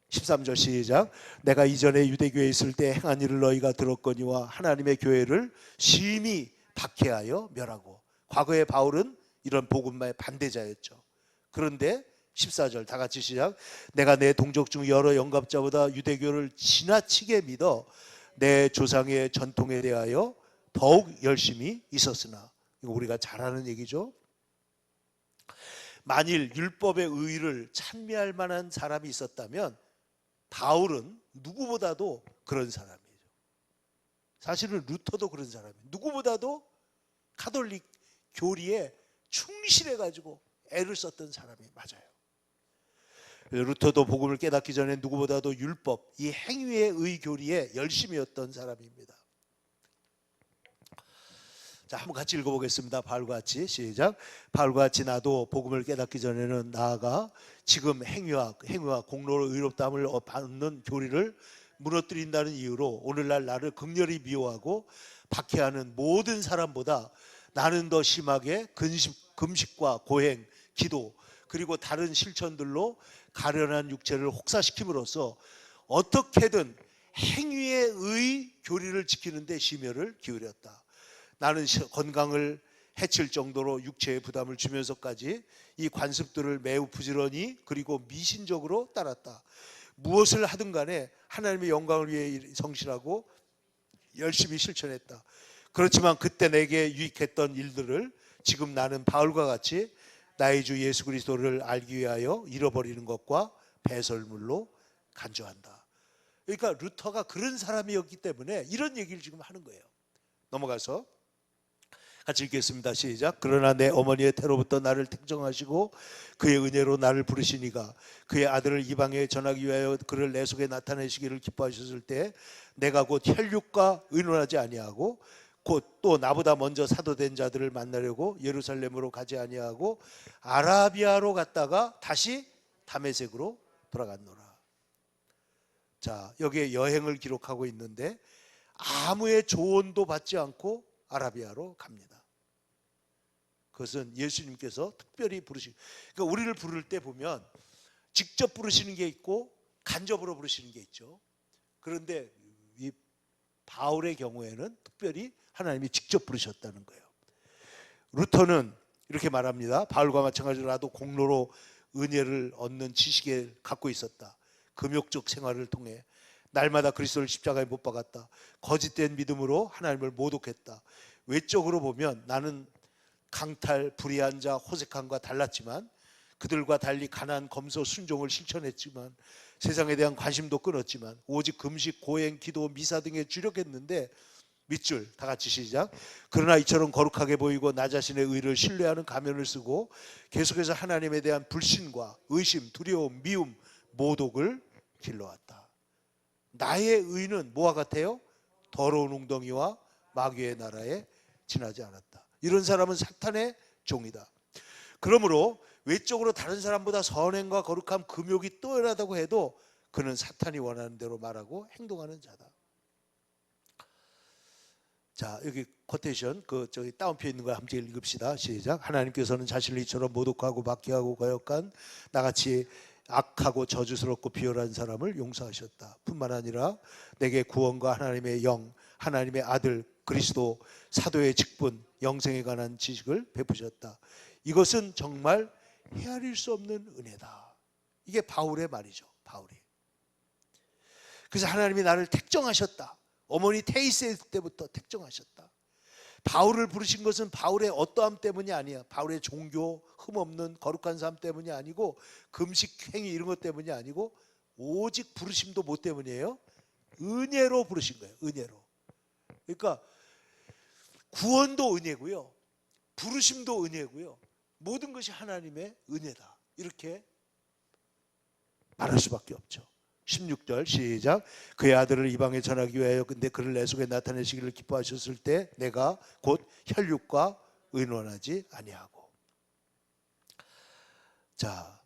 13절 시작. 내가 이전에 유대교에 있을 때 행한 일을 너희가 들었거니와 하나님의 교회를 심히 박해하여 멸하고. 과거에 바울은 이런 복음의 반대자였죠. 그런데 14절 다 같이 시작. 내가 내 동족 중 여러 영갑자보다 유대교를 지나치게 믿어 내 조상의 전통에 대하여 더욱 열심히 있었으나. 이거 우리가 잘 아는 얘기죠. 만일 율법의 의의를 찬미할 만한 사람이 있었다면 바울은 누구보다도 그런 사람이죠. 사실은 루터도 그런 사람이에요. 누구보다도 가톨릭 교리에 충실해가지고 애를 썼던 사람이 맞아요. 루터도 복음을 깨닫기 전에 누구보다도 율법, 이 행위의 의교리에 열심이었던 사람입니다. 자, 한번 같이 읽어보겠습니다. 바울과 같이 시작. 바울과 같이 나도 복음을 깨닫기 전에는 나아가 지금 행위와 공로로 의롭다함을 받는 교리를 무너뜨린다는 이유로 오늘날 나를 극렬히 미워하고 박해하는 모든 사람보다 나는 더 심하게 금식과 고행, 기도 그리고 다른 실천들로 가련한 육체를 혹사시킴으로써 어떻게든 행위의 의 교리를 지키는 데 심혈을 기울였다. 나는 건강을 해칠 정도로 육체에 부담을 주면서까지 이 관습들을 매우 부지런히 그리고 미신적으로 따랐다. 무엇을 하든 간에 하나님의 영광을 위해 성실하고 열심히 실천했다. 그렇지만 그때 내게 유익했던 일들을 지금 나는 바울과 같이 나의 주 예수 그리스도를 알기 위하여 잃어버리는 것과 배설물로 간주한다. 그러니까 루터가 그런 사람이었기 때문에 이런 얘기를 지금 하는 거예요. 넘어가서 같이 읽겠습니다. 시작. 그러나 내 어머니의 태로부터 나를 택정하시고 그의 은혜로 나를 부르시니가 그의 아들을 이방에 전하기 위하여 그를 내 속에 나타내시기를 기뻐하셨을 때 내가 곧 혈육과 의논하지 아니하고 곧 또 나보다 먼저 사도된 자들을 만나려고 예루살렘으로 가지 아니하고 아라비아로 갔다가 다시 다메섹으로 돌아갔노라. 자, 여기에 여행을 기록하고 있는데 아무의 조언도 받지 않고 아라비아로 갑니다. 그것은 예수님께서 특별히 부르시고, 그러니까 우리를 부를 때 보면 직접 부르시는 게 있고 간접으로 부르시는 게 있죠. 그런데 이 바울의 경우에는 특별히 하나님이 직접 부르셨다는 거예요. 루터는 이렇게 말합니다. 바울과 마찬가지로 나도 공로로 은혜를 얻는 지식을 갖고 있었다. 금욕적 생활을 통해 날마다 그리스도를 십자가에 못 박았다. 거짓된 믿음으로 하나님을 모독했다. 외적으로 보면 나는 강탈, 불의한 자, 호색함과 달랐지만 그들과 달리 가난, 검소, 순종을 실천했지만 세상에 대한 관심도 끊었지만 오직 금식, 고행, 기도, 미사 등에 주력했는데 밑줄 다 같이 시작. 그러나 이처럼 거룩하게 보이고 나 자신의 의를 신뢰하는 가면을 쓰고 계속해서 하나님에 대한 불신과 의심, 두려움, 미움, 모독을 길러왔다. 나의 의는 뭐와 같아요? 더러운 웅덩이와 마귀의 나라에 지나지 않았다. 이런 사람은 사탄의 종이다. 그러므로 외적으로 다른 사람보다 선행과 거룩함, 금욕이 뛰어나다고 해도 그는 사탄이 원하는 대로 말하고 행동하는 자다. 자, 여기 코테이션 저기 다운표 있는 거 함께 읽읍시다. 시작. 하나님께서는 자신을 이처럼 모독하고 박해하고 거역한 나같이 악하고 저주스럽고 비열한 사람을 용서하셨다. 뿐만 아니라 내게 구원과 하나님의 영, 하나님의 아들 그리스도 사도의 직분 영생에 관한 지식을 베푸셨다. 이것은 정말 헤아릴 수 없는 은혜다. 이게 바울의 말이죠. 바울이. 그래서 하나님이 나를 택정하셨다. 어머니 태이스 있을 때부터 택정하셨다. 바울을 부르신 것은 바울의 어떠함 때문이 아니야. 바울의 종교, 흠없는 거룩한 삶 때문이 아니고 금식 행위 이런 것 때문이 아니고 오직 부르심도 뭐 때문이에요? 은혜로 부르신 거예요. 은혜로. 그러니까 구원도 은혜고요. 부르심도 은혜고요. 모든 것이 하나님의 은혜다. 이렇게 말할 수밖에 없죠. 16절 시작. 그의 아들을 이방에 전하기 위하여 근데 그를 내 속에 나타내시기를 기뻐하셨을 때 내가 곧 혈육과 의논하지 아니하고. 자,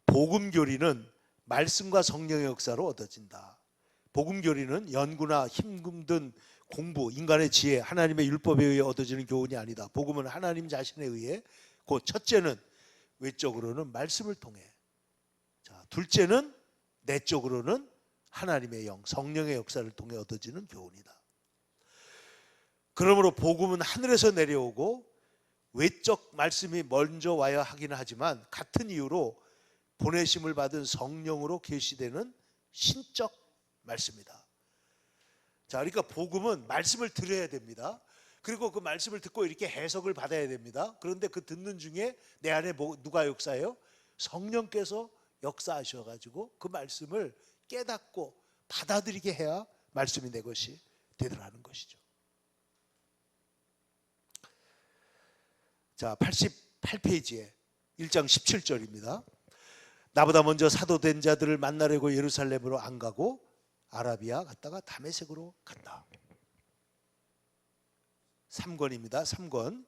복음교리는 말씀과 성령의 역사로 얻어진다. 복음교리는 연구나 힘든 공부, 인간의 지혜, 하나님의 율법에 의해 얻어지는 교훈이 아니다. 복음은 하나님 자신에 의해, 곧 첫째는 외적으로는 말씀을 통해, 자, 둘째는 내적으로는 하나님의 영, 성령의 역사를 통해 얻어지는 교훈이다. 그러므로 복음은 하늘에서 내려오고 외적 말씀이 먼저 와야 하긴 하지만 같은 이유로 보내심을 받은 성령으로 계시되는 신적 말씀이다. 자, 그러니까 복음은 말씀을 들어야 됩니다. 그리고 그 말씀을 듣고 이렇게 해석을 받아야 됩니다. 그런데 그 듣는 중에 내 안에 누가 역사해요? 성령께서 역사하셔가지고 그 말씀을 깨닫고 받아들이게 해야 말씀이 내 것이 되더라는 것이죠. 자, 88페이지에 1장 17절입니다. 나보다 먼저 사도된 자들을 만나려고 예루살렘으로 안 가고 아라비아 갔다가 다메섹으로 갔다. 3권입니다. 3권의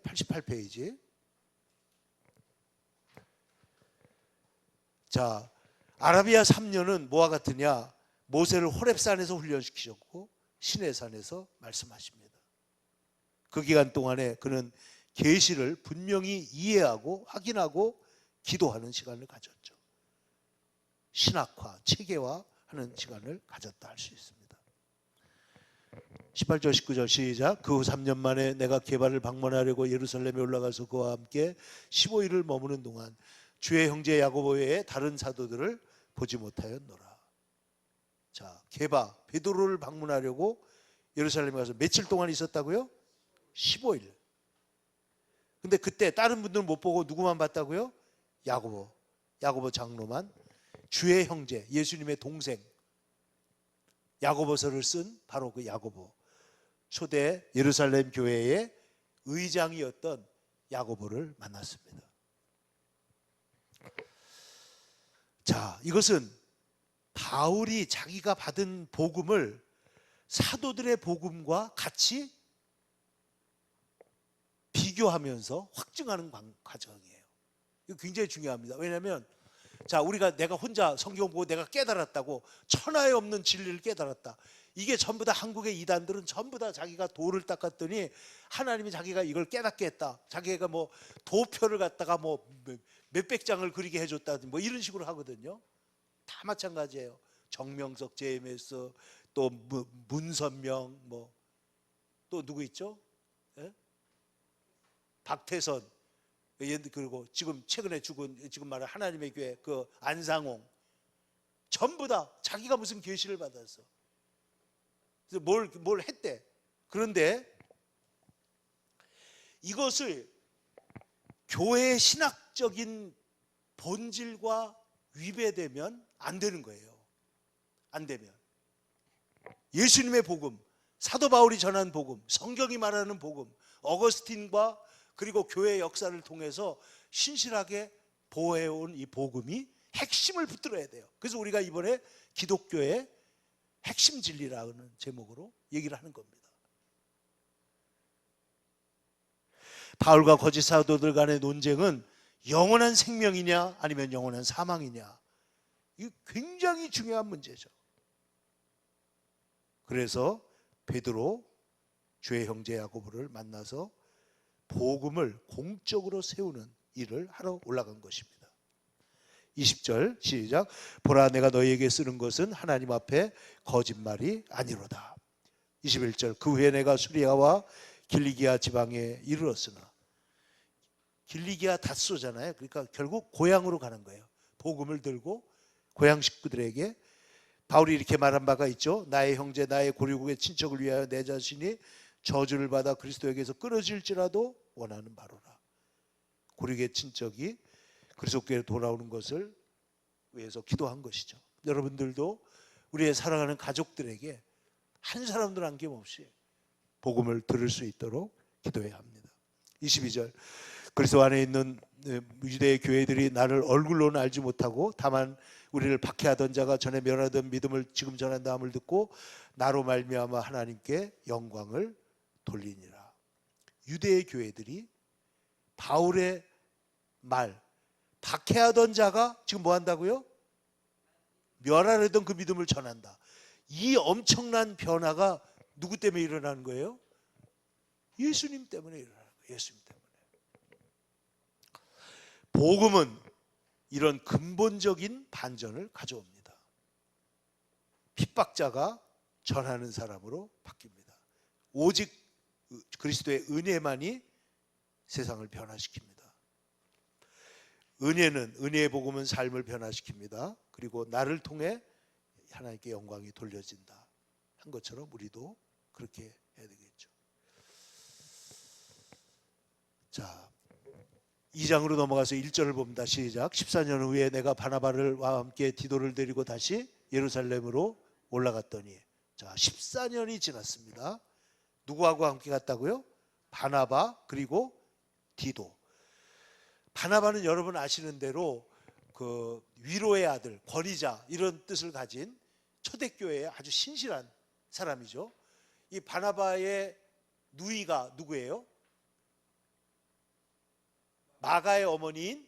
88페이지. 자, 아라비아 3년은 뭐와 같으냐? 모세를 호렙산에서 훈련시키셨고 시내산에서 말씀하십니다. 그 기간 동안에 그는 계시를 분명히 이해하고 확인하고 기도하는 시간을 가졌죠. 신학화, 체계화하는 시간을 가졌다 할 수 있습니다. 18절 19절 시작. 그 후 3년 만에 내가 게바를 방문하려고 예루살렘에 올라가서 그와 함께 15일을 머무는 동안 주의 형제 야고보 외에 다른 사도들을 보지 못하였노라. 자, 게바 베드로를 방문하려고 예루살렘에 가서 며칠 동안 있었다고요? 15일. 근데 그때 다른 분들은 못 보고 누구만 봤다고요? 야고보 장로만, 주의 형제, 예수님의 동생 야고보서를 쓴 바로 그 야고보, 초대 예루살렘 교회의 의장이었던 야고보를 만났습니다. 자, 이것은 바울이 자기가 받은 복음을 사도들의 복음과 같이 비교하면서 확증하는 과정이에요. 이거 굉장히 중요합니다. 왜냐하면 자, 내가 혼자 성경 보고 내가 깨달았다고 천하에 없는 진리를 깨달았다. 이게 전부 다 한국의 이단들은 전부 다 자기가 도를 닦았더니 하나님이 자기가 이걸 깨닫게 했다. 자기가 뭐 도표를 갖다가 뭐 몇백 장을 그리게 해줬다. 뭐 이런 식으로 하거든요. 다 마찬가지예요. 정명석, JMS, 또 문선명, 뭐 또 누구 있죠? 예? 박태선. 그리고 지금 최근에 죽은 지금 말하는 하나님의 교회 그 안상홍, 전부 다 자기가 무슨 계시를 받았어. 그래서 뭘 했대. 그런데 이것을 교회의 신학적인 본질과 위배되면 안 되는 거예요. 안 되면 예수님의 복음, 사도 바울이 전한 복음, 성경이 말하는 복음, 어거스틴과 그리고 교회의 역사를 통해서 신실하게 보호해온 이 복음이 핵심을 붙들어야 돼요. 그래서 우리가 이번에 기독교의 핵심 진리라는 제목으로 얘기를 하는 겁니다. 바울과 거짓 사도들 간의 논쟁은 영원한 생명이냐 아니면 영원한 사망이냐, 이 굉장히 중요한 문제죠. 그래서 베드로 주의 형제 야고보를 만나서 복음을 공적으로 세우는 일을 하러 올라간 것입니다. 20절 시작. 보라, 내가 너희에게 쓰는 것은 하나님 앞에 거짓말이 아니로다. 21절. 그 후에 내가 수리아와 길리기아 지방에 이르렀으나, 길리기아 닷소잖아요. 그러니까 결국 고향으로 가는 거예요. 복음을 들고 고향 식구들에게 바울이 이렇게 말한 바가 있죠. 나의 형제, 나의 고리국의 친척을 위하여 내 자신이 저주를 받아 그리스도에게서 끊어질지라도 원하는 바로라. 고리국의 친척이 그리스도께 돌아오는 것을 위해서 기도한 것이죠. 여러분들도 우리의 사랑하는 가족들에게 한 사람도 남김없이 복음을 들을 수 있도록 기도해야 합니다. 22절. 그리스도 안에 있는 유대의 교회들이 나를 얼굴로는 알지 못하고 다만 우리를 박해하던 자가 전에 멸하던 믿음을 지금 전한다함을 듣고 나로 말미암아 하나님께 영광을 돌리니라. 유대의 교회들이 바울의 말, 박해하던 자가 지금 뭐 한다고요? 멸하려던 그 믿음을 전한다. 이 엄청난 변화가 누구 때문에 일어나는 거예요? 예수님 때문에 일어나는 거예요. 예수님 때문에. 복음은 이런 근본적인 반전을 가져옵니다. 핍박자가 전하는 사람으로 바뀝니다. 오직 그리스도의 은혜만이 세상을 변화시킵니다. 은혜의 복음은 삶을 변화시킵니다. 그리고 나를 통해 하나님께 영광이 돌려진다 한 것처럼 우리도 그렇게 해야 되겠죠. 자, 2장으로 넘어가서 1절을 봅니다. 시작. 14년 후에 내가 바나바와 함께 디도를 데리고 다시 예루살렘으로 올라갔더니, 자, 14년이 지났습니다. 누구하고 함께 갔다고요? 바나바 그리고 디도. 바나바는 여러분 아시는 대로 그 위로의 아들, 권위자 이런 뜻을 가진 초대교회의 아주 신실한 사람이죠. 이 바나바의 누이가 누구예요? 마가의 어머니인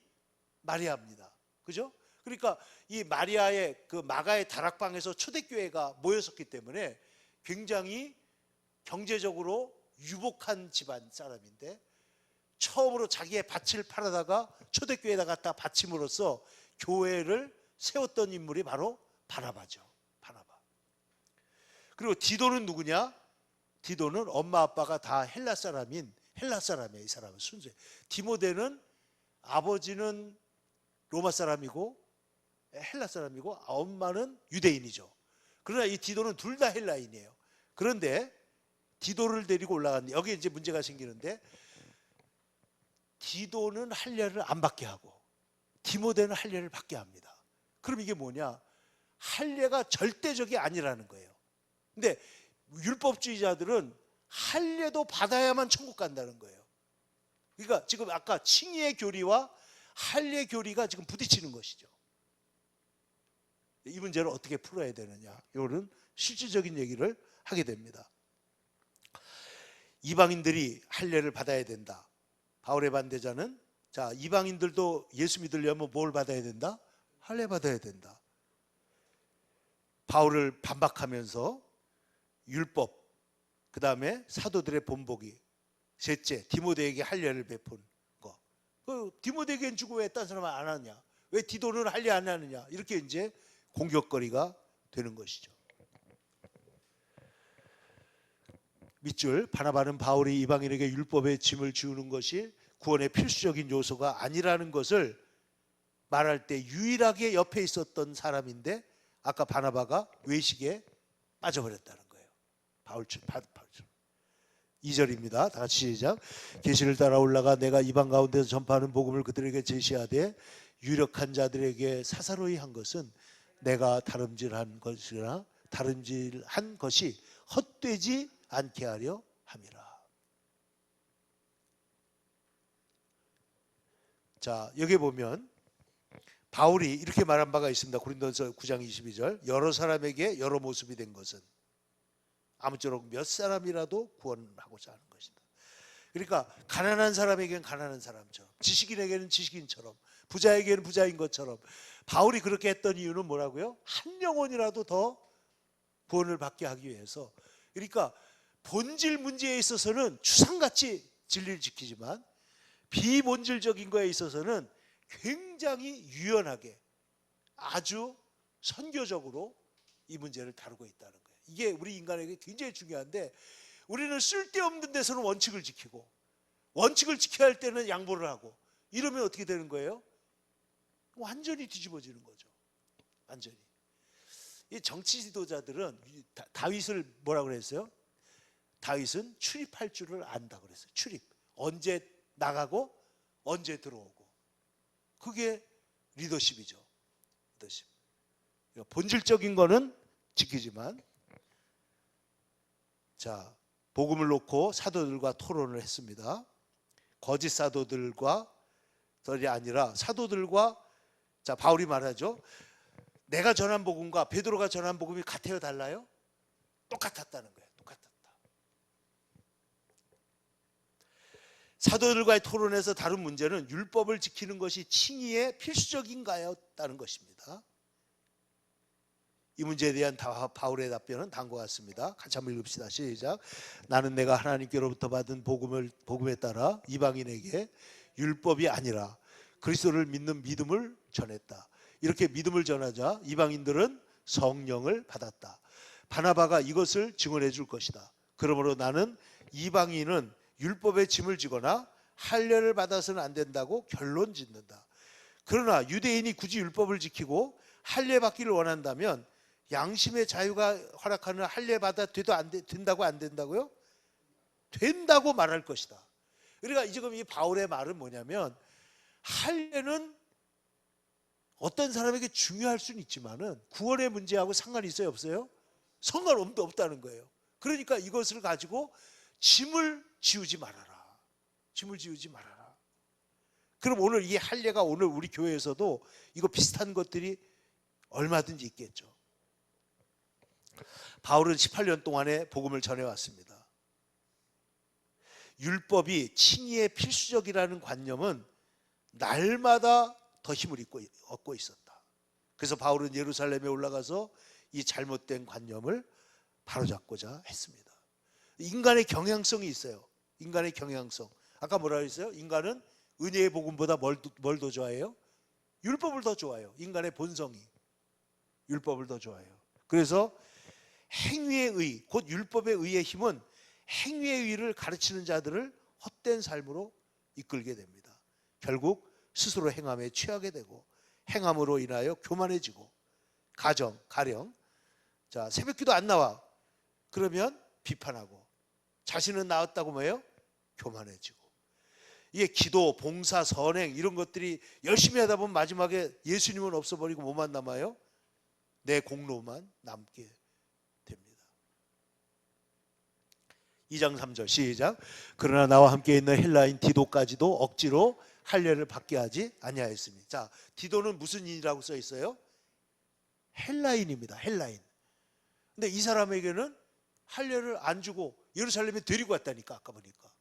마리아입니다. 그죠? 그러니까 이 마리아의 그 마가의 다락방에서 초대교회가 모였었기 때문에 굉장히 경제적으로 유복한 집안 사람인데, 처음으로 자기의 밭을 팔아다가 초대교회에다 갖다 바침으로써 교회를 세웠던 인물이 바로 바나바죠. 바나바. 그리고 디도는 누구냐? 디도는 엄마 아빠가 다 헬라 사람이에요. 이 사람은 순수해. 디모데는 아버지는 로마 사람이고 헬라 사람이고 엄마는 유대인이죠. 그러나 이 디도는 둘 다 헬라인이에요. 그런데 디도를 데리고 올라갔는데 여기 이제 문제가 생기는데, 디도는 할례를 안 받게 하고 디모데는 할례를 받게 합니다. 그럼 이게 뭐냐? 할례가 절대적이 아니라는 거예요. 근데 율법주의자들은 할례도 받아야만 천국 간다는 거예요. 그러니까 지금 아까 칭의의 교리와 할례 교리가 지금 부딪히는 것이죠. 이 문제를 어떻게 풀어야 되느냐, 이거는 실질적인 얘기를 하게 됩니다. 이방인들이 할례를 받아야 된다. 바울의 반대자는, 자, 이방인들도 예수 믿으려면 뭘 받아야 된다? 할례 받아야 된다. 바울을 반박하면서 율법, 그 다음에 사도들의 본보기, 셋째 디모데에게 할례를 베푼 거. 그 디모데에게는 주고 왜 딴 사람은 안 하느냐? 왜 디도는 할례 안 하느냐? 이렇게 이제 공격거리가 되는 것이죠. 밑줄, 바나바는 바울이 이방인에게 율법의 짐을 지우는 것이 구원의 필수적인 요소가 아니라는 것을 말할 때 유일하게 옆에 있었던 사람인데, 아까 바나바가 외식에 빠져버렸다는 거예요. 바울처럼. 2절입니다. 다 같이 시작. 계시를 따라 올라가 내가 이방 가운데서 전파하는 복음을 그들에게 제시하되 유력한 자들에게 사사로이 한 것은 내가 다름질한 것이 헛되지 않게 하려 함이라. 자, 여기 보면 바울이 이렇게 말한 바가 있습니다. 고린도서 9장 22절. 여러 사람에게 여러 모습이 된 것은 아무쪼록 몇 사람이라도 구원하고자 하는 것이다. 그러니까 가난한 사람에게는 가난한 사람처럼, 지식인에게는 지식인처럼, 부자에게는 부자인 것처럼. 바울이 그렇게 했던 이유는 뭐라고요? 한 영혼이라도 더 구원을 받게 하기 위해서. 그러니까 본질 문제에 있어서는 추상같이 진리를 지키지만 비본질적인 거에 있어서는 굉장히 유연하게 아주 선교적으로 이 문제를 다루고 있다는 거예요. 이게 우리 인간에게 굉장히 중요한데, 우리는 쓸데없는 데서는 원칙을 지키고 원칙을 지켜야 할 때는 양보를 하고, 이러면 어떻게 되는 거예요? 완전히 뒤집어지는 거죠. 완전히. 이 정치 지도자들은 다윗을 뭐라고 그랬어요? 다윗은 출입할 줄을 안다고 그랬어요. 출입. 언제 나가고 언제 들어오고. 그게 리더십이죠. 리더십. 본질적인 거는 지키지만, 자, 복음을 놓고 사도들과 토론을 했습니다. 거짓 사도들과 덜이 아니라 사도들과, 자, 바울이 말하죠. 내가 전한 복음과 베드로가 전한 복음이 같아요, 달라요? 똑같았다는 거예요. 똑같았다. 사도들과의 토론에서 다룬 문제는 율법을 지키는 것이 칭의의 필수적인가요? 다는 것입니다. 이 문제에 대한 바울의 답변은 다음과 같습니다. 같이 한번 읽읍시다. 시작. 나는 내가 하나님께로부터 받은 복음에 따라 이방인에게 율법이 아니라 그리스도를 믿는 믿음을 전했다. 이렇게 믿음을 전하자 이방인들은 성령을 받았다. 바나바가 이것을 증언해 줄 것이다. 그러므로 나는 이방인은 율법의 짐을 지거나 할례를 받아서는 안 된다고 결론 짓는다. 그러나 유대인이 굳이 율법을 지키고 할례 받기를 원한다면 양심의 자유가 허락하는 할례 받아 돼도 된다고 안 된다고요? 된다고 말할 것이다. 그러니까 지금 이 바울의 말은 뭐냐면, 할례는 어떤 사람에게 중요할 수는 있지만은 구원의 문제하고 상관이 있어요, 없어요? 상관없다는 거예요. 그러니까 이것을 가지고 짐을 지우지 말아라. 짐을 지우지 말아라. 그럼 오늘 이 할례가 오늘 우리 교회에서도 이거 비슷한 것들이 얼마든지 있겠죠. 바울은 18년 동안에 복음을 전해왔습니다. 율법이 칭의의 필수적이라는 관념은 날마다 더 힘을 얻고 있었다. 그래서 바울은 예루살렘에 올라가서 이 잘못된 관념을 바로잡고자 했습니다. 인간의 경향성이 있어요. 인간의 경향성. 아까 뭐라 그랬어요? 인간은 은혜의 복음보다 뭘 더 좋아해요? 율법을 더 좋아해요. 인간의 본성이 율법을 더 좋아해요. 그래서 행위의 의, 곧 율법의 의의 힘은 행위의 의를 가르치는 자들을 헛된 삶으로 이끌게 됩니다. 결국 스스로 행함에 취하게 되고, 행함으로 인하여 교만해지고, 가령 자, 새벽기도 안 나와. 그러면 비판하고, 자신은 나왔다고 뭐예요? 교만해지고. 이게 기도, 봉사, 선행 이런 것들이 열심히 하다 보면 마지막에 예수님은 없어버리고 뭐만 남아요? 내 공로만 남게 됩니다. 2장 3절 시작. 그러나 나와 함께 있는 헬라인 디도까지도 억지로 할례를 받게 하지 아니하였으니. 자, 디도는 무슨 인이라고 써 있어요? 헬라인입니다. 헬라인. 근데 이 사람에게는 할례를 안 주고 예루살렘에 데리고 왔다니까, 아까 보니까.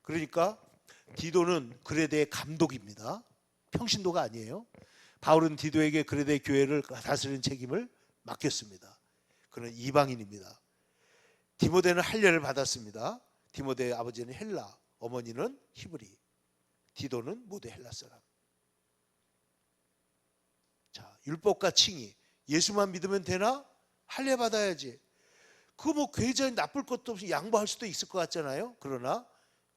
그러니까 디도는 그레데의 감독입니다. 평신도가 아니에요. 바울은 디도에게 그레데 교회를 다스리는 책임을 맡겼습니다. 그는 이방인입니다. 디모데는 할례를 받았습니다. 디모데의 아버지는 헬라, 어머니는 히브리. 디도는 모두 헬라 사람. 자, 율법과 칭의, 예수만 믿으면 되나? 할례 받아야지. 그거 뭐 굉장히 나쁠 것도 없이 양보할 수도 있을 것 같잖아요. 그러나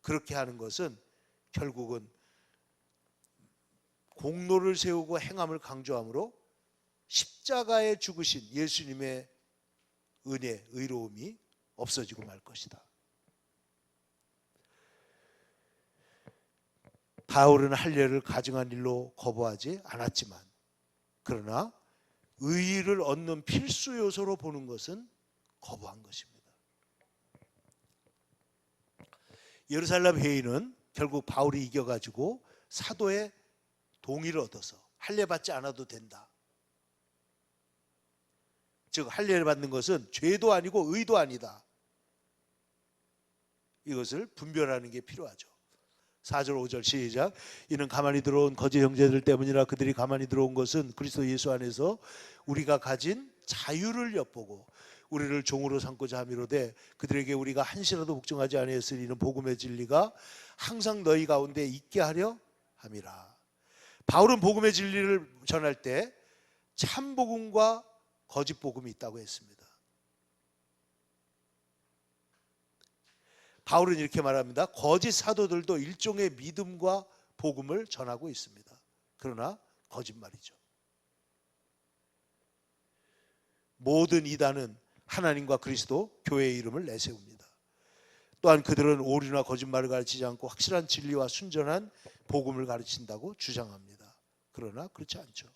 그렇게 하는 것은 결국은 공로를 세우고 행함을 강조함으로 십자가에 죽으신 예수님의 은혜, 의로움이 없어지고 말 것이다. 바울은 할례를 가증한 일로 거부하지 않았지만, 그러나 의의를 얻는 필수 요소로 보는 것은 거부한 것입니다. 예루살렘 회의는 결국 바울이 이겨가지고 사도의 동의를 얻어서 할례 받지 않아도 된다. 즉 할례를 받는 것은 죄도 아니고 의도 아니다. 이것을 분별하는 게 필요하죠. 4절 5절 시작. 이는 가만히 들어온 거짓 형제들 때문이라. 그들이 가만히 들어온 것은 그리스도 예수 안에서 우리가 가진 자유를 엿보고 우리를 종으로 삼고자 함이로되, 그들에게 우리가 한시라도 복종하지 아니했으니 이는 복음의 진리가 항상 너희 가운데 있게 하려 함이라. 바울은 복음의 진리를 전할 때 참 복음과 거짓 복음이 있다고 했습니다. 바울은 이렇게 말합니다. 거짓 사도들도 일종의 믿음과 복음을 전하고 있습니다. 그러나 거짓말이죠. 모든 이단은 하나님과 그리스도, 교회의 이름을 내세웁니다. 또한 그들은 오류나 거짓말을 가르치지 않고 확실한 진리와 순전한 복음을 가르친다고 주장합니다. 그러나 그렇지 않죠.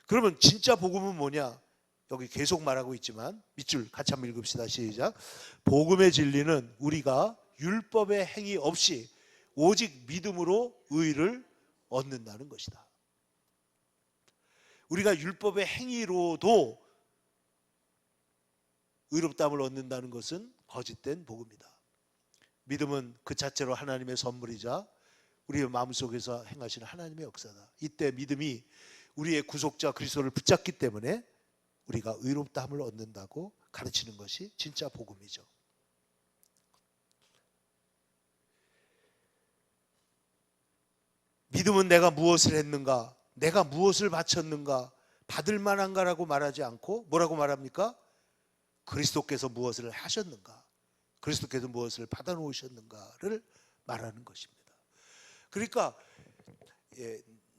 그러면 진짜 복음은 뭐냐? 여기 계속 말하고 있지만 밑줄 같이 한번 읽읍시다. 시작. 복음의 진리는 우리가 율법의 행위 없이 오직 믿음으로 의를 얻는다는 것이다. 우리가 율법의 행위로도 의롭다함을 얻는다는 것은 거짓된 복음이다. 믿음은 그 자체로 하나님의 선물이자 우리의 마음속에서 행하시는 하나님의 역사다. 이때 믿음이 우리의 구속자 그리스도를 붙잡기 때문에 우리가 의롭다함을 얻는다고 가르치는 것이 진짜 복음이죠. 믿음은 내가 무엇을 했는가, 내가 무엇을 바쳤는가, 받을 만한가라고 말하지 않고 뭐라고 말합니까? 그리스도께서 무엇을 하셨는가, 그리스도께서 무엇을 받아놓으셨는가를 말하는 것입니다. 그러니까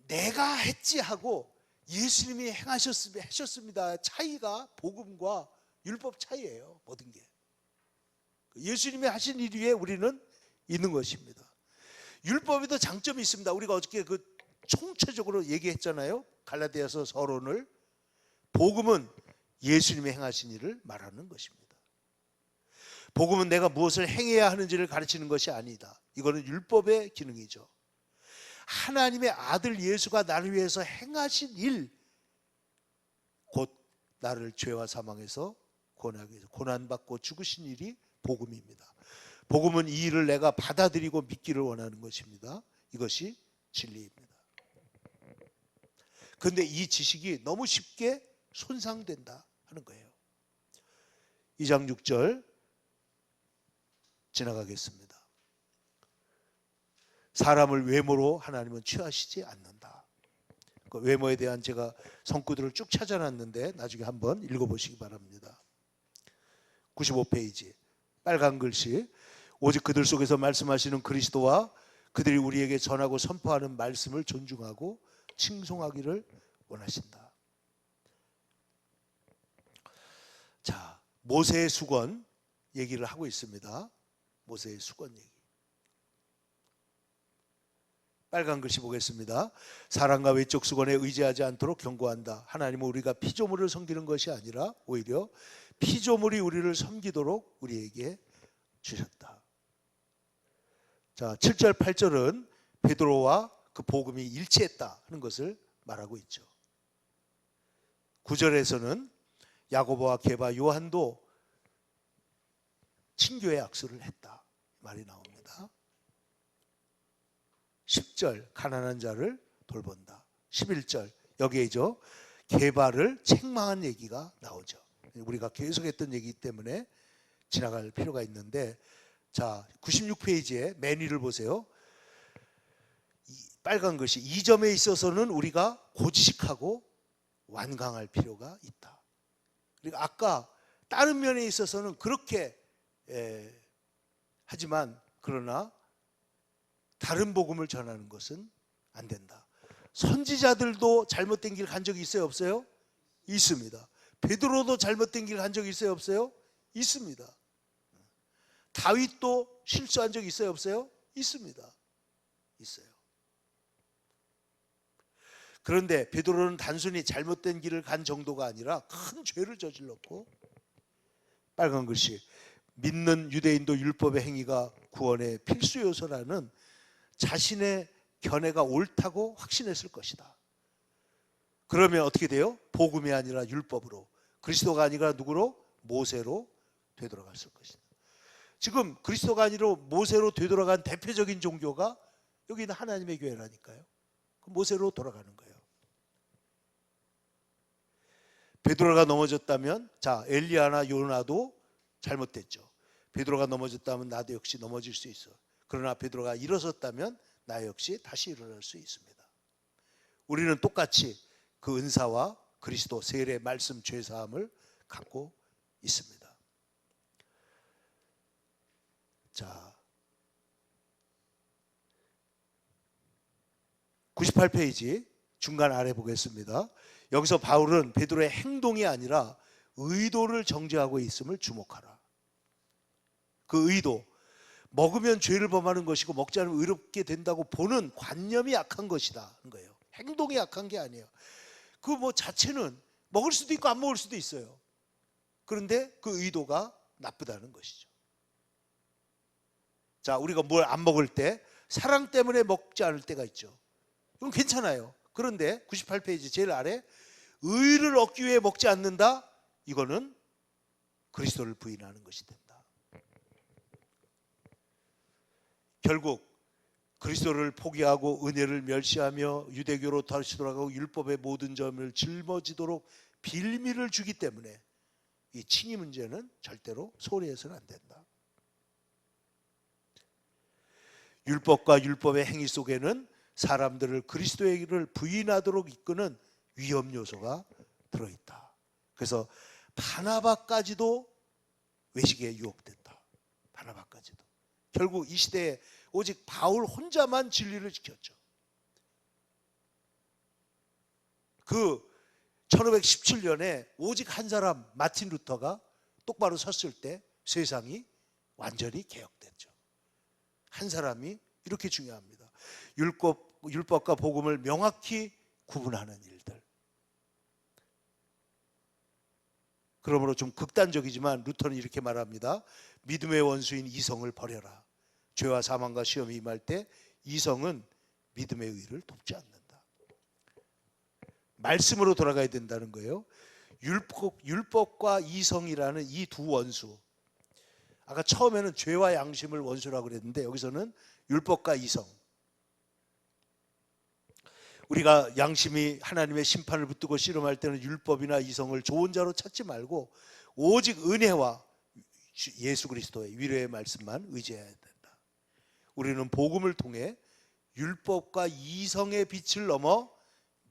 내가 했지 하고 예수님이 하셨습니다 차이가 복음과 율법 차이예요. 모든 게 예수님이 하신 일 위에 우리는 있는 것입니다. 율법에도 장점이 있습니다. 우리가 어저께 그 총체적으로 얘기했잖아요. 갈라디아서 서론을. 복음은 예수님이 행하신 일을 말하는 것입니다. 복음은 내가 무엇을 행해야 하는지를 가르치는 것이 아니다. 이거는 율법의 기능이죠. 하나님의 아들 예수가 나를 위해서 행하신 일, 곧 나를 죄와 사망에서 고난받고 죽으신 일이 복음입니다. 복음은 이 일을 내가 받아들이고 믿기를 원하는 것입니다. 이것이 진리입니다. 그런데 이 지식이 너무 쉽게 손상된다 하는 거예요. 2장 6절 지나가겠습니다. 사람을 외모로 하나님은 취하시지 않는다. 그 외모에 대한 제가 성구들을 쭉 찾아놨는데 나중에 한번 읽어보시기 바랍니다. 95페이지 빨간 글씨. 오직 그들 속에서 말씀하시는 그리스도와 그들이 우리에게 전하고 선포하는 말씀을 존중하고 칭송하기를 원하신다. 자, 모세의 수건 얘기를 하고 있습니다. 모세의 수건 얘기. 빨간 글씨 보겠습니다. 사랑과 외적 수건에 의지하지 않도록 경고한다. 하나님은 우리가 피조물을 섬기는 것이 아니라 오히려 피조물이 우리를 섬기도록 우리에게 주셨다. 자, 7절 8절은 베드로와 그 복음이 일치했다 하는 것을 말하고 있죠. 9절에서는 야고보와 게바 요한도 친교의 악수를 했다 말이 나옵니다. 10절 가난한 자를 돌본다. 11절 여기에죠. 게바를 책망한 얘기가 나오죠. 우리가 계속했던 얘기이기 때문에 지나갈 필요가 있는데, 자 96페이지에 맨 위를 보세요. 빨간 글씨 2점에 있어서는 우리가 고지식하고 완강할 필요가 있다. 그러니까 아까 다른 면에 있어서는 그렇게 하지만 그러나 다른 복음을 전하는 것은 안 된다. 선지자들도 잘못된 길 간 적이 있어요, 없어요? 있습니다. 베드로도 잘못된 길 간 적이 있어요, 없어요? 있습니다. 다윗도 실수한 적이 있어요, 없어요? 있습니다. 있어요. 그런데 베드로는 단순히 잘못된 길을 간 정도가 아니라 큰 죄를 저질렀고, 빨간 글씨 믿는 유대인도 율법의 행위가 구원의 필수 요소라는 자신의 견해가 옳다고 확신했을 것이다. 그러면 어떻게 돼요? 복음이 아니라 율법으로, 그리스도가 아니라 누구로? 모세로 되돌아갔을 것이다. 지금 그리스도가 아니라 모세로 되돌아간 대표적인 종교가 여기 있는 하나님의 교회라니까요. 모세로 돌아가는 거예요. 베드로가 넘어졌다면, 자 엘리야나 요나도 잘못됐죠. 베드로가 넘어졌다면 나도 역시 넘어질 수 있어. 그러나 베드로가 일어섰다면 나 역시 다시 일어날 수 있습니다. 우리는 똑같이 그 은사와 그리스도 세례 말씀 죄사함을 갖고 있습니다. 자, 98페이지 중간 아래 보겠습니다. 여기서 바울은 베드로의 행동이 아니라 의도를 정죄하고 있음을 주목하라. 그 의도, 먹으면 죄를 범하는 것이고 먹지 않으면 의롭게 된다고 보는 관념이 약한 것이다 하는 거예요. 행동이 약한 게 아니에요. 그 뭐 자체는 먹을 수도 있고 안 먹을 수도 있어요. 그런데 그 의도가 나쁘다는 것이죠. 자, 우리가 뭘 안 먹을 때 사랑 때문에 먹지 않을 때가 있죠. 그럼 괜찮아요. 그런데 98페이지 제일 아래 의를 얻기 위해 먹지 않는다. 이거는 그리스도를 부인하는 것이 된다. 결국 그리스도를 포기하고 은혜를 멸시하며 유대교로 다시 돌아가고 율법의 모든 점을 짊어지도록 빌미를 주기 때문에 이 칭의 문제는 절대로 소홀히 해서는 안 된다. 율법과 율법의 행위 속에는 사람들을 그리스도의 길을 부인하도록 이끄는 위험 요소가 들어있다. 그래서 바나바까지도 외식에 유혹됐다. 바나바까지도. 결국 이 시대에 오직 바울 혼자만 진리를 지켰죠. 그 1517년에 오직 한 사람 마틴 루터가 똑바로 섰을 때 세상이 완전히 개혁됐죠. 한 사람이 이렇게 중요합니다. 율법과 복음을 명확히 구분하는 일들. 그러므로 좀 극단적이지만 루터는 이렇게 말합니다. 믿음의 원수인 이성을 버려라. 죄와 사망과 시험이 임할 때 이성은 믿음의 의를 돕지 않는다. 말씀으로 돌아가야 된다는 거예요. 율법과 이성이라는 이 두 원수. 아까 처음에는 죄와 양심을 원수라고 그랬는데 여기서는 율법과 이성. 우리가 양심이 하나님의 심판을 붙들고 씨름할 때는 율법이나 이성을 좋은 자로 찾지 말고 오직 은혜와 예수 그리스도의 위로의 말씀만 의지해야 된다. 우리는 복음을 통해 율법과 이성의 빛을 넘어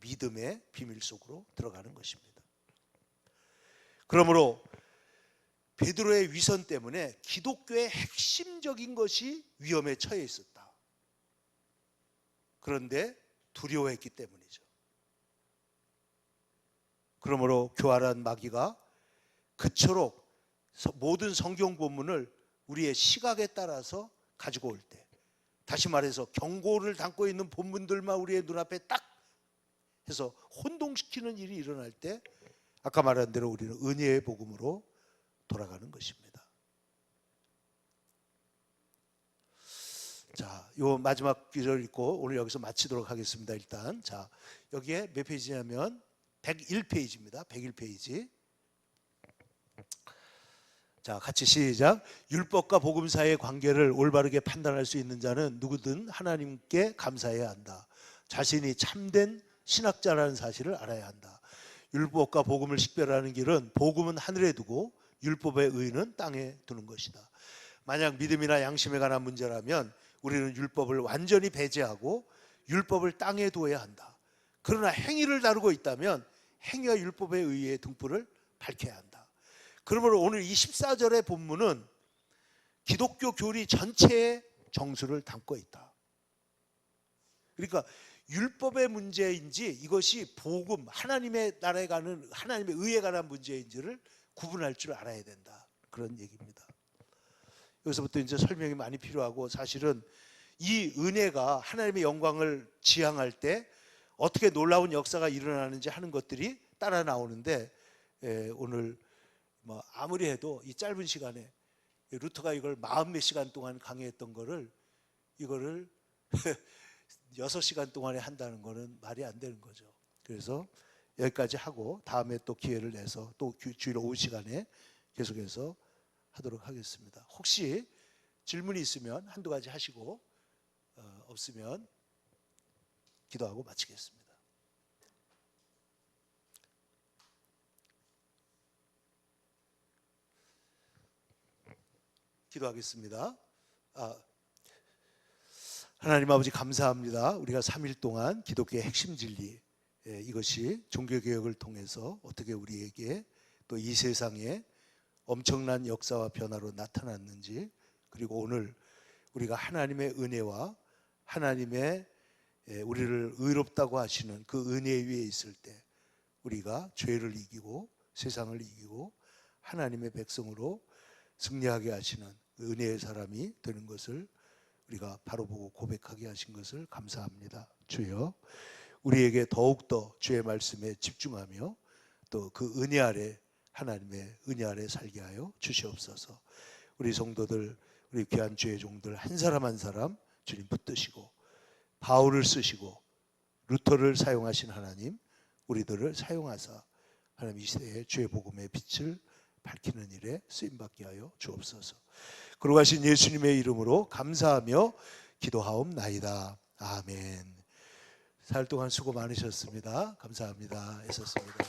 믿음의 비밀 속으로 들어가는 것입니다. 그러므로 베드로의 위선 때문에 기독교의 핵심적인 것이 위험에 처해 있었다. 그런데 두려워했기 때문이죠. 그러므로 교활한 마귀가 그토록 모든 성경 본문을 우리의 시각에 따라서 가지고 올 때, 다시 말해서 경고를 담고 있는 본문들만 우리의 눈앞에 딱 해서 혼동시키는 일이 일어날 때 아까 말한 대로 우리는 은혜의 복음으로 돌아가는 것입니다. 자, 요 마지막 기절 읽고 오늘 여기서 마치도록 하겠습니다. 일단 자, 여기에 몇 페이지냐면 101페이지입니다. 101페이지. 자, 같이 시작. 율법과 복음 사이의 관계를 올바르게 판단할 수 있는 자는 누구든 하나님께 감사해야 한다. 자신이 참된 신학자라는 사실을 알아야 한다. 율법과 복음을 식별하는 길은 복음은 하늘에 두고 율법의 의는 땅에 두는 것이다. 만약 믿음이나 양심에 관한 문제라면 우리는 율법을 완전히 배제하고 율법을 땅에 두어야 한다. 그러나 행위를 다루고 있다면 행위와 율법의 의의 등불을 밝혀야 한다. 그러므로 오늘 이 14절의 본문은 기독교 교리 전체의 정수를 담고 있다. 그러니까 율법의 문제인지 이것이 복음, 하나님의 나라에 가는 하나님의 의에 관한 문제인지를 구분할 줄 알아야 된다. 그런 얘기입니다. 여기서부터 이제 설명이 많이 필요하고 사실은 이 은혜가 하나님의 영광을 지향할 때 어떻게 놀라운 역사가 일어나는지 하는 것들이 따라 나오는데 오늘 뭐 아무리 해도 이 짧은 시간에 루터가 이걸 40몇 시간 동안 강의했던 거를 이거를 6시간 동안에 한다는 거는 말이 안 되는 거죠. 그래서 여기까지 하고 다음에 또 기회를 내서 또 주일 오후 시간에 계속해서 하도록 하겠습니다. 혹시 질문이 있으면 한두 가지 하시고 없으면 기도하고 마치겠습니다. 기도하겠습니다. 하나님 아버지 감사합니다. 우리가 3일 동안 기독교의 핵심 진리, 이것이 종교개혁을 통해서 어떻게 우리에게 또 이 세상에 엄청난 역사와 변화로 나타났는지, 그리고 오늘 우리가 하나님의 은혜와 하나님의 우리를 의롭다고 하시는 그 은혜 위에 있을 때 우리가 죄를 이기고 세상을 이기고 하나님의 백성으로 승리하게 하시는 그 은혜의 사람이 되는 것을 우리가 바로 보고 고백하게 하신 것을 감사합니다. 주여, 우리에게 더욱더 주의 말씀에 집중하며 또 그 은혜 아래, 하나님의 은혜 아래 살게 하여 주시옵소서. 우리 성도들, 우리 귀한 주의 종들 한 사람 한 사람 주님 붙드시고, 바울을 쓰시고 루터를 사용하신 하나님, 우리들을 사용하사 하나님 이 시대에 주의 복음의 빛을 밝히는 일에 쓰임받게 하여 주옵소서. 거룩하신 예수님의 이름으로 감사하며 기도하옵나이다. 아멘. 사흘 동안 수고 많으셨습니다. 감사합니다. 애썼습니다.